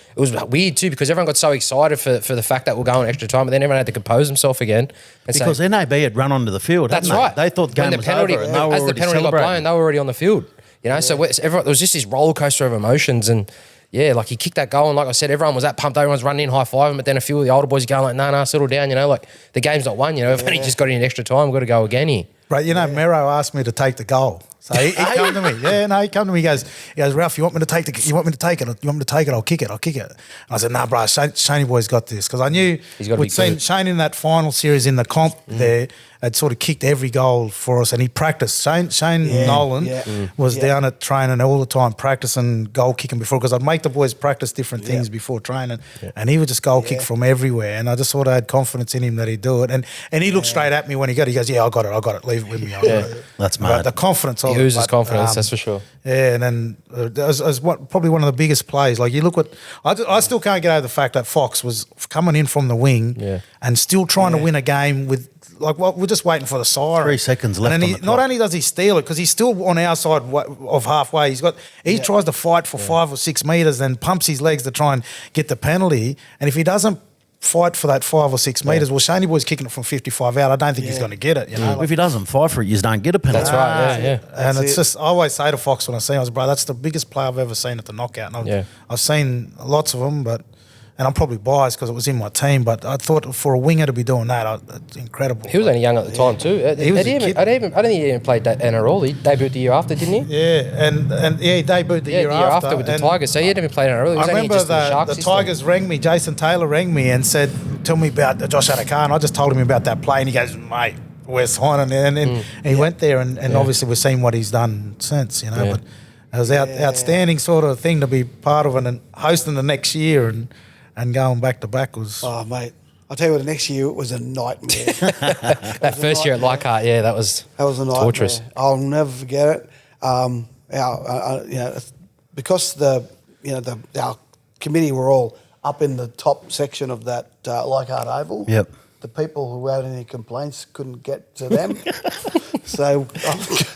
S3: weird too because everyone got so excited for the fact that we're going extra time, but then everyone had to compose himself again. And
S1: because
S3: say,
S1: NAB had run onto the field.
S3: that's
S1: hadn't
S3: right.
S1: They thought the game
S3: When
S1: was
S3: penalty,
S1: over, and they were
S3: as the
S1: already
S3: penalty got
S1: celebrating.
S3: blown, they were already on the field. You know, so everyone, there was just this roller coaster of emotions, and like he kicked that goal, and like I said, everyone was that pumped. Everyone's running in, high fiving, but then a few of the older boys are going like, "No, settle down." You know, like the game's not won. You know, if only just got in extra time, we've got to go again here.
S4: Right, you know, Mero asked me to take the goal. So he come to me. He come to me. He goes, Ralph, you want me to take it? You want me to take it? I'll kick it. And I said, nah, bro, Shaney boy's got this. Because I knew
S3: He's gotta be
S4: we'd seen
S3: good.
S4: Shane in that final series in the comp there had sort of kicked every goal for us, and he practiced. Shane Nolan was down at training all the time practicing goal kicking before, because I'd make the boys practice different things before training, and he would just goal kick from everywhere, and I just sort of had confidence in him that he'd do it. And he looked straight at me when he got it. He goes, yeah, I got it, leave it with me. I got it.
S1: That's
S4: But
S1: mad.
S4: the confidence of
S3: He
S4: it.
S3: oozes
S4: but,
S3: confidence, that's for sure.
S4: Yeah, and then probably one of the biggest plays. Like you look at, I still can't get over the fact that Fox was coming in from the wing and still trying to win a game with, like, well, we're just waiting for the siren.
S1: 3 seconds left
S4: And then
S1: on the
S4: not
S1: clock.
S4: only does he steal it, because he's still on our side of halfway. He tries to fight for 5 or 6 metres, then pumps his legs to try and get the penalty. And if he doesn't fight for that 5 or 6 metres, well, Shaney boy's kicking it from 55 out. I don't think he's going to get it. You know,
S1: If he doesn't fight for it, you don't get a penalty.
S3: That's right. Yeah.
S4: and it's
S2: it.
S4: just, I always say to Fox when I see him, I was, bro, that's the biggest play I've ever seen at the knockout. And I've seen lots of them, and I'm probably biased because it was in my team, but I thought for a winger to be doing that, it's incredible.
S3: He was only young at the time too.
S4: He was a kid.
S3: I don't think he even played that NRL. He debuted the year after, didn't he?
S4: Yeah, and he debuted the year after.
S3: with the
S4: and
S3: Tigers. So he hadn't even played NRL. He was
S4: I
S3: only
S4: remember
S3: just in the Sharks
S4: the
S3: system.
S4: Tigers rang me, Jason Taylor rang me and said, tell me about Josh Adokar. And I just told him about that play, and he goes, mate, we're signing. And he went there, and obviously we've seen what he's done since, you know. But it was outstanding sort of thing to be part of, and hosting the next year and going back to back was...
S2: Oh, mate. I'll tell you what, the next year it was a nightmare.
S3: That first year at Leichhardt, that was
S2: That was a nightmare.
S3: torturous.
S2: I'll never forget it. Because our committee were all up in the top section of that Leichhardt Oval.
S1: Yep.
S2: The people who had any complaints couldn't get to them. So,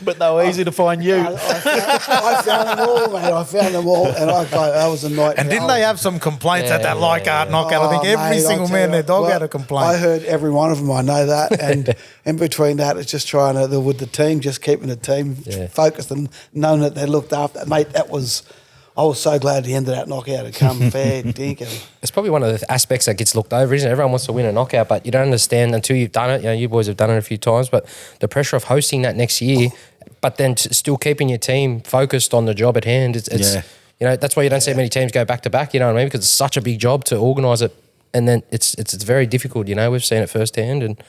S1: But they were easy to find you.
S2: I found them all, mate. I found them all, and that was a nightmare.
S4: And didn't they have some complaints at that Leichhardt knockout? I think every single man, their dog had a complaint.
S2: I heard every one of them. I know that, and in between that, it's just trying to with the team, just keeping the team focused and knowing that they looked after. Mate, I was so glad the end of that knockout had come fair dinkum.
S3: It's probably one of the aspects that gets looked over, isn't it? Everyone wants to win a knockout, but you don't understand until you've done it. You know, you boys have done it a few times, but the pressure of hosting that next year, but then still keeping your team focused on the job at hand. It's you know, that's why you don't see many teams go back to back. You know what I mean? Because it's such a big job to organise it and then it's very difficult. We've seen it firsthand, and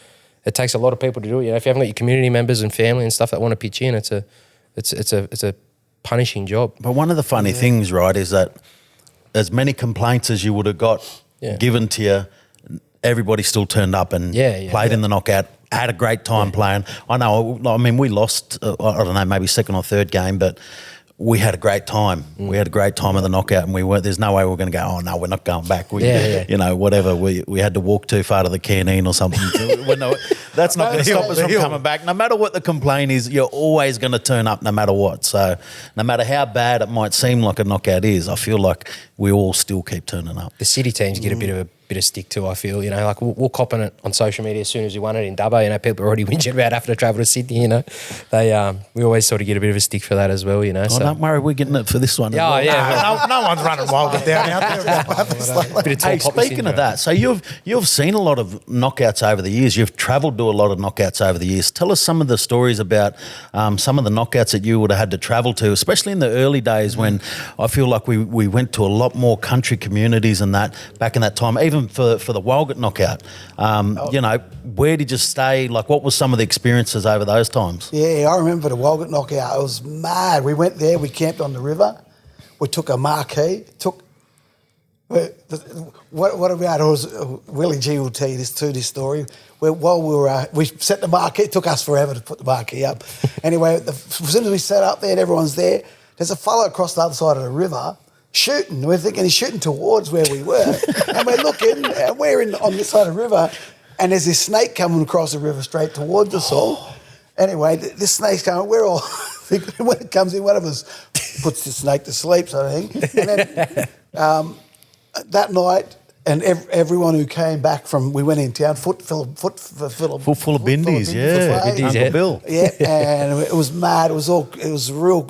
S3: it takes a lot of people to do it. If you haven't got your community members and family and stuff that want to pitch in, it's a punishing job.
S1: But one of the funny things, right, is that as many complaints as you would have got given to you, everybody still turned up and played in the knockout, had a great time playing. I know, I mean, we lost, I don't know, maybe second or third game, but we had a great time. We had a great time at the knockout, and there's no way we're going to go, oh, no, we're not going back. Whatever. We had to walk too far to the canteen or something. That's not going to stop us from coming back. No matter what the complaint is, you're always going to turn up no matter what. So no matter how bad it might seem like a knockout is, I feel like we all still keep turning up.
S3: The city teams get a bit of stick too, I feel. Like we'll cop on it on social media as soon as we won it in Dubbo. People are already whinging about having to travel to Sydney. We always sort of get a bit of a stick for that as well. So
S1: don't worry, we're getting it for this one.
S3: Yeah,
S4: no one's running wild down out there.
S1: Hey, speaking of that, so you've seen a lot of knockouts over the years. You've travelled to a lot of knockouts over the years. Tell us some of the stories about some of the knockouts that you would have had to travel to, especially in the early days when I feel like we went to a lot more country communities and that back in that time. Even for the Walgett knockout, where did you stay? Like, what was some of the experiences over those times?
S2: Yeah, I remember the Walgett knockout. It was mad. We went there. We camped on the river. We took a marquee. What about it was Willie G will tell you this story. We set the marquee. It took us forever to put the marquee up. Anyway, as soon as we set up there and everyone's there, there's a fellow across the other side of the river shooting. We're thinking he's shooting towards where we were, and we're looking. And we're on this side of the river, and there's this snake coming across the river straight towards us all. Anyway, this snake's coming. We're all thinking when it comes in, one of us puts the snake to sleep, sort of thing. And then that night, and everyone who came back we went in town, foot full of
S1: bindies, Uncle Bill.
S2: Yeah, and it was mad. It was real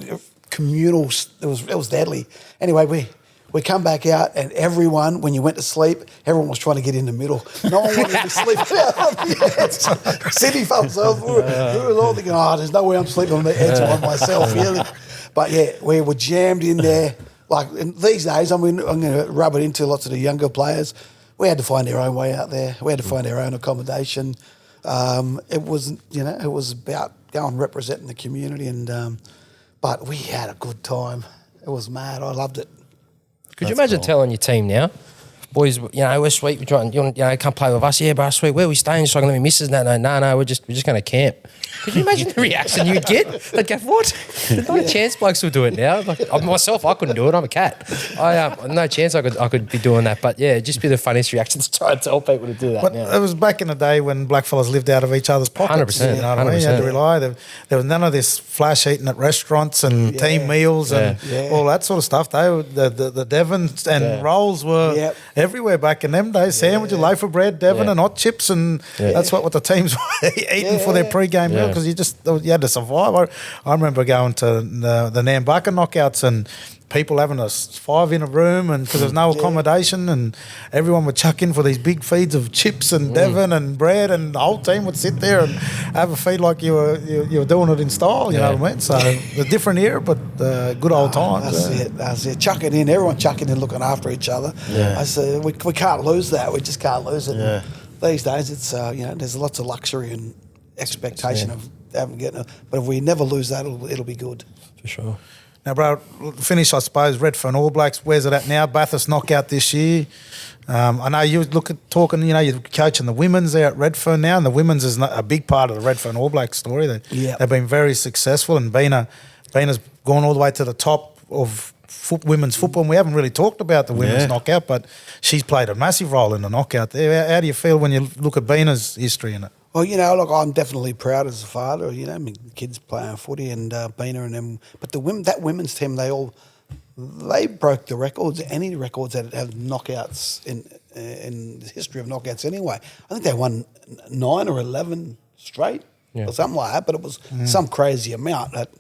S2: communal. It was deadly. Anyway, we come back out, and everyone, when you went to sleep, everyone was trying to get in the middle. No one wanted to sleep out on the edge. City folks, we were all thinking, there's no way I'm sleeping on the edge by myself. But yeah, we were jammed in there. Like these days, I'm going to rub it into lots of the younger players. We had to find our own way out there. We had to find our own accommodation. It was about going and representing the community, but we had a good time. It was mad. I loved it.
S3: Could you imagine telling your team now, boys, we're sweet, we're trying, come play with us? Yeah, but sweet, where are we staying? Just so I can let me missus? No, we're just going to camp. Could you imagine the reaction you'd get? They'd go, what? There's no chance blokes will do it now. Like, myself, I couldn't do it. I'm a cat. No chance I could be doing that. But yeah, it'd just be the funniest reaction to try and tell people to do that.
S4: But
S3: now.
S4: It was back in the day when blackfellas lived out of each other's pockets.
S3: 100%.
S4: You know what I mean? You had to rely. There was none of this flash eating at restaurants and team meals and all that sort of stuff. The Devon and rolls were everywhere back in them days. Sandwich, a loaf of bread, Devon and hot chips, and that's what the teams were eating for their pre-game meal because you had to survive. I remember going to the Nambucca knockouts and people having us 5 in a room, and because there's no accommodation, and everyone would chuck in for these big feeds of chips and Devon and bread, and the whole team would sit there and have a feed like you were doing it in style. You know what I mean? So a different era, but good old times.
S2: That's it. Chuck it in. Everyone chucking in, looking after each other. I said we can't lose that. We just can't lose it. Yeah. These days, it's there's lots of luxury and expectation of getting it. But if we never lose that, it'll be good.
S3: For sure.
S4: Now, bro, finish, I suppose, Redfern All Blacks. Where's it at now? Bathurst knockout this year. I know you you're coaching the women's there at Redfern now, and the women's is a big part of the Redfern All Blacks story. They've been very successful, and Bina's gone all the way to the top of women's football, and we haven't really talked about the women's knockout, but she's played a massive role in the knockout there. How do you feel when you look at Bina's history in it?
S2: Well, look, I'm definitely proud as a father. Kids playing footy and Bina and them. But that women's team, they broke the records, any records that have knockouts in the history of knockouts anyway. I think they won 9 or 11 straight or something like that, but it was some crazy amount that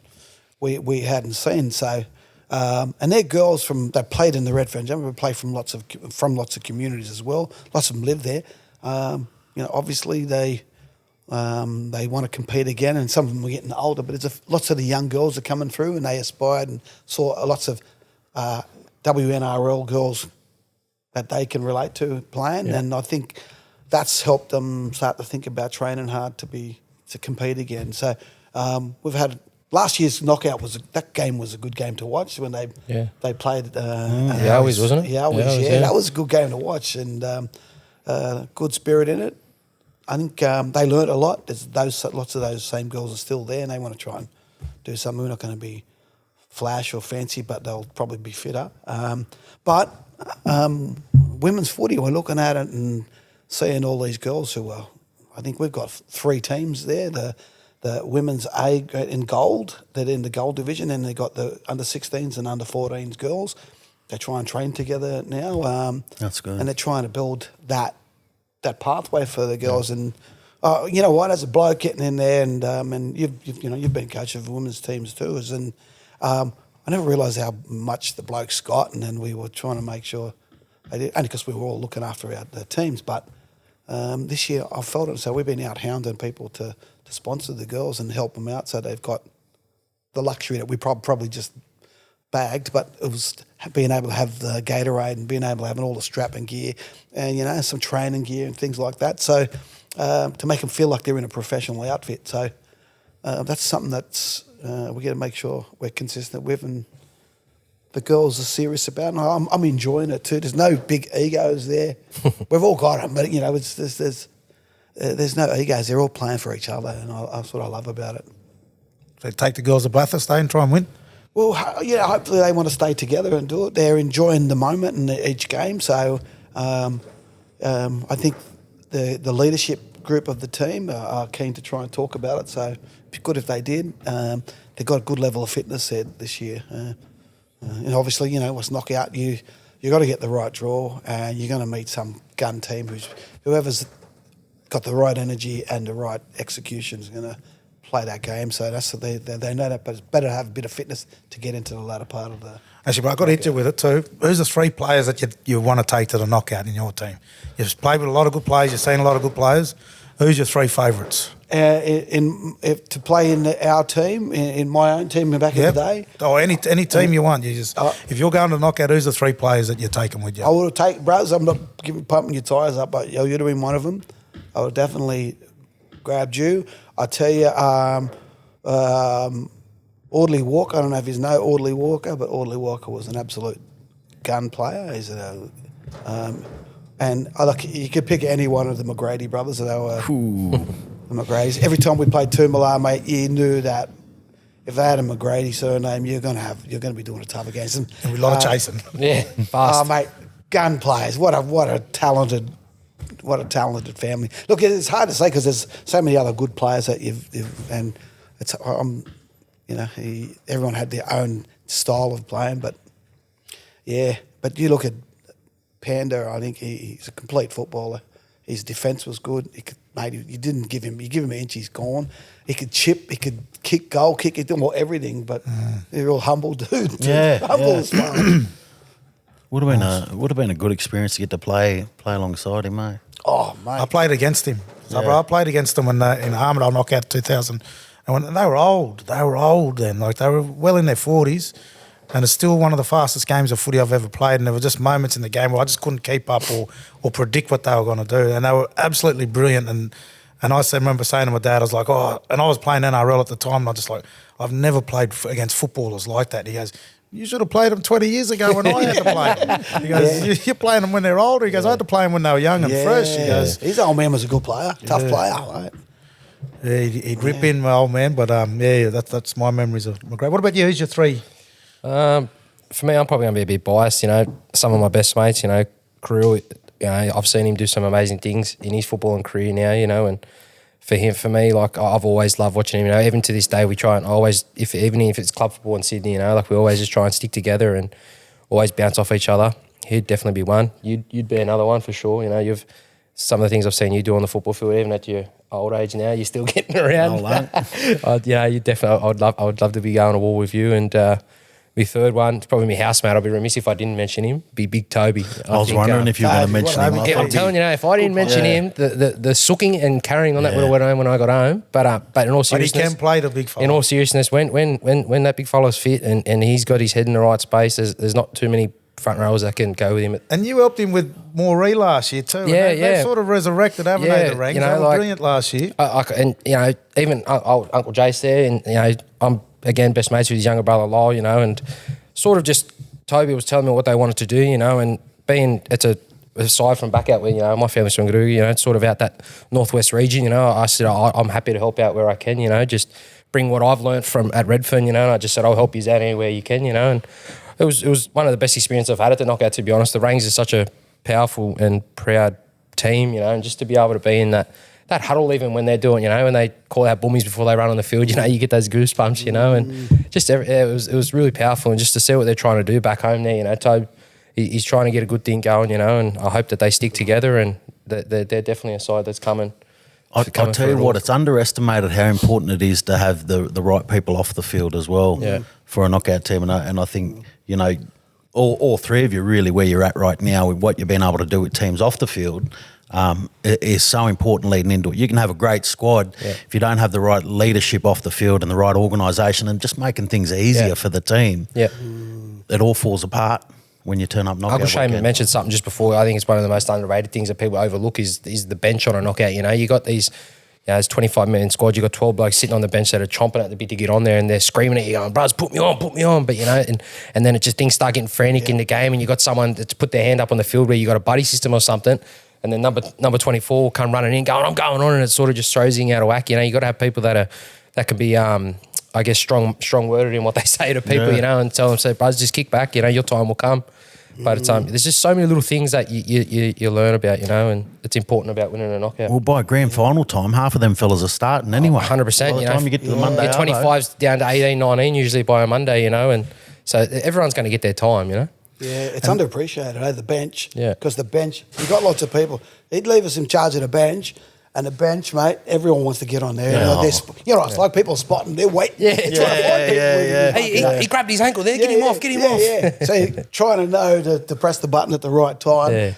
S2: we hadn't seen. So, and they're girls that played in the Redfern Jump. We play from lots of communities as well. Lots of them live there. Obviously they want to compete again, and some of them are getting older, but lots of the young girls are coming through, and they aspired and saw lots of WNRL girls that they can relate to playing, and I think that's helped them start to think about training hard to compete again. So we've had last year's knockout that game was a good game to watch when they played.
S3: Yowies, wasn't it?
S2: Yowies, yeah, that was a good game to watch and good spirit in it. I think they learnt a lot. There's lots of those same girls are still there, and they want to try and do something. We're not going to be flash or fancy, but they'll probably be fitter. But women's footy, we're looking at it and seeing all these girls who are. I think we've got 3 teams there. The women's A in gold, they're in the gold division, and they've got the under 16s and under 14s girls. They try and train together now.
S1: That's good.
S2: And they're trying to build that pathway for the girls. And you know what, as a bloke getting in there, and you've been coach of women's teams too, I never realised how much the blokes got, and then we were trying to make sure they did, only because we were all looking after the teams. But this year I felt it, so we've been out hounding people to sponsor the girls and help them out, so they've got the luxury that we probably just bagged, but it was being able to have the Gatorade and being able to have all the strapping gear and some training gear and things like that. So to make them feel like they're in a professional outfit. So that's something that's we got to make sure we're consistent with, and the girls are serious about it. And I'm enjoying it too. There's no big egos there. We've all got them, but there's no egos. They're all playing for each other, and that's what I love about it.
S4: So take the girls to Bathurst and try and win.
S2: Well, hopefully they want to stay together and do it. They're enjoying the moment in each game. So I think the leadership group of the team are keen to try and talk about it. So it'd be good if they did. They've got a good level of fitness there this year. And obviously, what's knockout, you got to get the right draw, and you're going to meet some gun team whoever's got the right energy and the right execution is going to play that game. So they know that, but it's better to have a bit of fitness to get into the latter part of the.
S4: Actually, but I got to hit you with it too. Who's the 3 players that you want to take to the knockout in your team? You've played with a lot of good players. You've seen a lot of good players. Who's your 3 favourites?
S2: To play in our team, in my own team back in the day.
S4: Or any team you want. If you're going to knockout, who's the 3 players that you're taking with you?
S2: I would take brothers. I'm not pumping your tyres up, but you'd have been one of them. I would definitely grabbed you. I tell you, Audley Walker. I don't know if you know Audley Walker, but Audley Walker was an absolute gun player. He's and you could pick any one of the McGrady brothers. They were the McGradys. Every time we played Toomelah, mate, you knew that if they had a McGrady surname, you're going to be doing it tough against them.
S4: And we a lot of chasing.
S3: Yeah, fast.
S2: Mate, gun players. What a talented family. Look, it's hard to say because there's so many other good players that and it's everyone had their own style of playing, but you look at Panda. I think he's a complete footballer. His defence was good. You give him an inch, he's gone. He could chip, he could kick, goal kick, he did everything. But he's a real humble dude. Humble as well.
S1: Would have been a good experience to get to play alongside him, mate.
S2: Oh, mate.
S4: I played against him. So I played against them in Armidale knockout 2000. And they were old. They were old then. Like they were well in their 40s. And it's still one of the fastest games of footy I've ever played. And there were just moments in the game where I just couldn't keep up or predict what they were going to do. And they were absolutely brilliant. And I remember saying to my dad, I was like, and I was playing NRL at the time. And I just I've never played against footballers like that. He goes, you should have played them 20 years ago when I had to play them. He goes, you're playing them when they're older. He goes, I had to play them when they were young and fresh. He goes,
S2: his old man was a good player, tough player, right?
S4: Yeah, he'd rip in my old man, but that's my memories of McGrath. What about you? Who's your 3?
S3: For me, I'm probably going to be a bit biased. Some of my best mates, Koori, I've seen him do some amazing things in his footballing career now, and for me, like I've always loved watching him. Even to this day, we try and always, even if it's club football in Sydney, we always just try and stick together and always bounce off each other. He'd definitely be one. You'd be another one for sure. You've some of the things I've seen you do on the football field, even at your old age now, you're still getting around. You definitely. I would love to be going to war with you. And my 3rd one, it's probably my housemate. I'll be remiss if I didn't mention him. Be Big Toby.
S1: I was wondering if you were going to mention him.
S3: I'm telling you, if I didn't mention him, the sooking and carrying on that would have went home when I got home. But in all seriousness,
S4: but he can play the big fella.
S3: In all seriousness, when that big fella's fit and he's got his head in the right space, there's not too many front rowers that can go with him.
S4: And you helped him with Moree last year too.
S3: Yeah,
S4: and they
S3: yeah.
S4: sort of resurrected, haven't they, the ranks?
S3: you know,
S4: They were
S3: like-
S4: brilliant last year.
S3: And even Uncle Jace there, and I'm again best mates with his younger brother Lyle, and sort of just Toby was telling me what they wanted to do, and being aside from back out where my family's from Koori, it's sort of out that northwest region, I said I'm happy to help out where I can, just bring what I've learnt from at Redfern, and I just said I'll help you out anywhere you can, and it was one of the best experiences I've had at the knockout, to be honest. The Rangs is such a powerful and proud team, and just to be able to be in that huddle even when they're doing, when they call out boomies before they run on the field, you get those goosebumps, and just it was really powerful, and just to see what they're trying to do back home there, Tobe, he's trying to get a good thing going, and I hope that they stick together, and they're definitely a side that's coming.
S1: I'll tell you what, it's underestimated how important it is to have the right people off the field as well for a knockout team. And I think, all three of you really where you're at right now with what you've been able to do with teams off the field is so important leading into it. You can have a great squad if you don't have the right leadership off the field and the right organisation and just making things easier for the team. Yeah. It all falls apart when you turn up knockout.
S3: Uncle Shane mentioned something just before. I think it's one of the most underrated things that people overlook is the bench on a knockout. You got these, there's 25-man squad. You got 12 blokes sitting on the bench that are chomping at the bit to get on there, and they're screaming at you, going, "Bros, put me on!" But and then it just things start getting frantic in the game, and you got someone that's put their hand up on the field where you got a buddy system or something, and then number 24 will come running in, going, "I'm going on," and it sort of just throws you out of whack. You got to have people that can be. I guess strong worded in what they say to people, and tell them, say, "Bros, just kick back. Your time will come." But there's just so many little things that you learn about, and it's important about winning a knockout.
S1: Well, by grand final time, half of them fellas are starting anyway.
S3: 100%.
S1: By the time you get to the Monday,
S3: your 25's down to 18, 19 usually by a Monday, and so everyone's going to get their time,
S2: Yeah, it's underappreciated, the bench.
S3: Yeah.
S2: Because the bench, you've got lots of people. He'd leave us in charge of the bench, and the bench, mate, everyone wants to get on there. It's like people spotting, they're waiting.
S3: He grabbed his ankle there, get him off.
S2: Yeah. So you're trying to know to press the button at the right time. Yeah.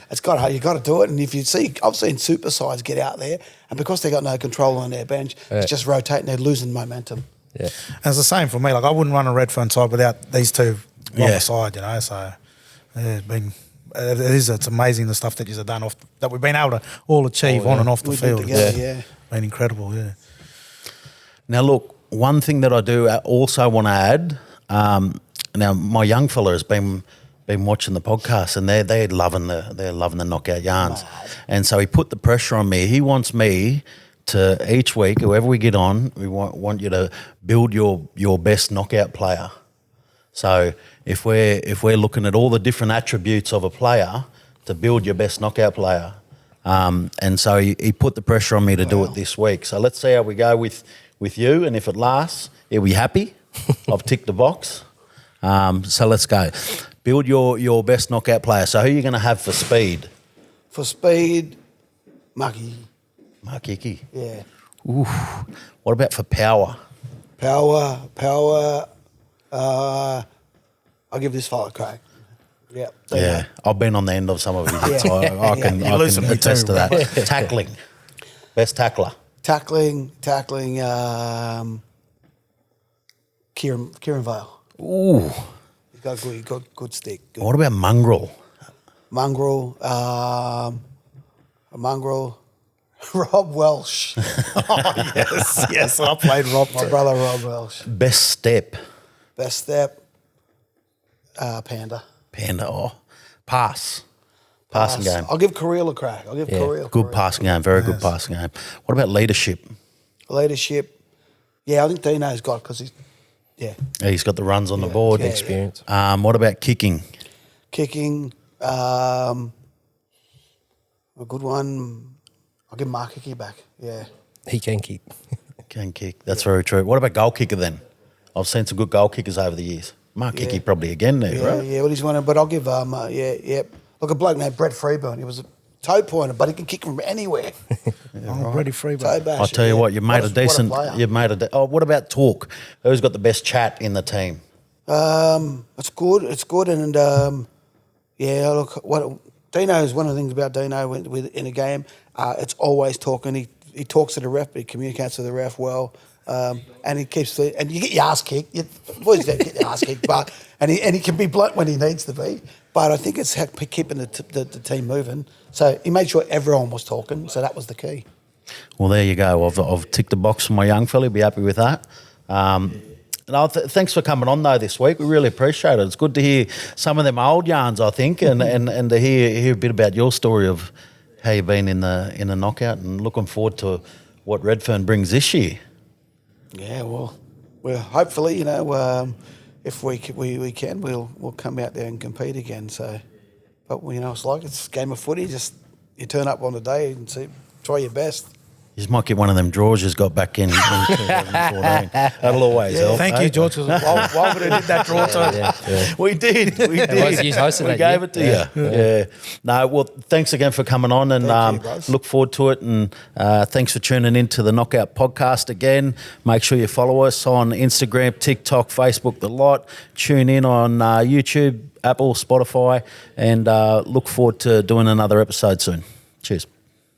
S2: You got to do it. And if you see, I've seen super sides get out there, and because they got no control on their bench, it's just rotating, they're losing momentum.
S4: Yeah. And it's the same for me. Like, I wouldn't run a Redfern side without these two on the side, so it's been... It's amazing the stuff that you've done that we've been able to all achieve on and off the field. It's been incredible,
S1: Now, look, one thing that I do also want to add, now my young fella has been watching the podcast, and they're loving the knockout yarns, and so he put the pressure on me. He wants me to each week, whoever we get on, we want you to build your best knockout player. So if we're looking at all the different attributes of a player, to build your best knockout player, and so he put the pressure on me to do it this week. So let's see how we go with you, and if it lasts, he'll be happy. I've ticked the box. So let's go. Build your best knockout player. So who are you going to have for speed?
S2: For speed, Mark
S1: Hickey.
S2: Yeah.
S1: Ooh. What about for power?
S2: Power. I'll give this fella a crack.
S1: Yeah. I've been on the end of some of his hits. I can attest to that. Tackling. Best tackler.
S2: Tackling. Kieran Vale.
S1: Ooh.
S2: He got good stick. Good.
S1: What about mongrel?
S2: Mongrel. Rob Welsh.
S4: yes. I played Rob.
S2: My brother Rob Welsh.
S1: Best step.
S2: Panda.
S1: Passing game.
S2: I'll give Koori a crack.
S1: Good passing game. Very good passing game. What about leadership?
S2: Yeah, I think Dino's got because
S1: He's got the runs on the board.
S3: Experience.
S1: What about kicking?
S2: A good one. I'll give Mark Hickey back. Yeah.
S3: He can kick.
S1: Can kick. That's very true. What about goal kicker then? I've seen some good goal kickers over the years. Mark Hickey probably again there, right?
S2: Yeah, well, he's one, but I'll give Look, a bloke named Brett Freeburn. He was a toe pointer, but he can kick from anywhere.
S4: Brett Freeburn.
S2: Toe bash,
S1: I'll tell you what,
S2: player.
S1: What about talk? Who's got the best chat in the team?
S2: It's good, and look, Dino is one of the things about Dino in a game. It's always talking. He's he talks to the ref, but he communicates with the ref well. And he keeps and you get your ass kicked. Boys don't get your ass kicked, but and he can be blunt when he needs to be. But I think it's keeping the team moving. So he made sure everyone was talking. So that was the key.
S1: Well, there you go. I've ticked the box for my young fella. Be happy with that. Thanks for coming on though this week. We really appreciate it. It's good to hear some of them old yarns, I think, and to hear a bit about your story of how you've been in the knockout, and looking forward to what Redfern brings this year.
S2: Yeah, well, hopefully, if we can, we'll come out there and compete again. So, but it's a game of footy. Just you turn up on the day and try your best.
S1: You just might get one of them draws you got back in 2014. That'll always help.
S4: Thank you, George. Why would I did that draw too?
S1: Yeah. We did. We gave it to you. Yeah. No, well, thanks again for coming on, and look forward to it. And thanks for tuning in to the Knockout Podcast again. Make sure you follow us on Instagram, TikTok, Facebook, the lot. Tune in on YouTube, Apple, Spotify, and look forward to doing another episode soon. Cheers.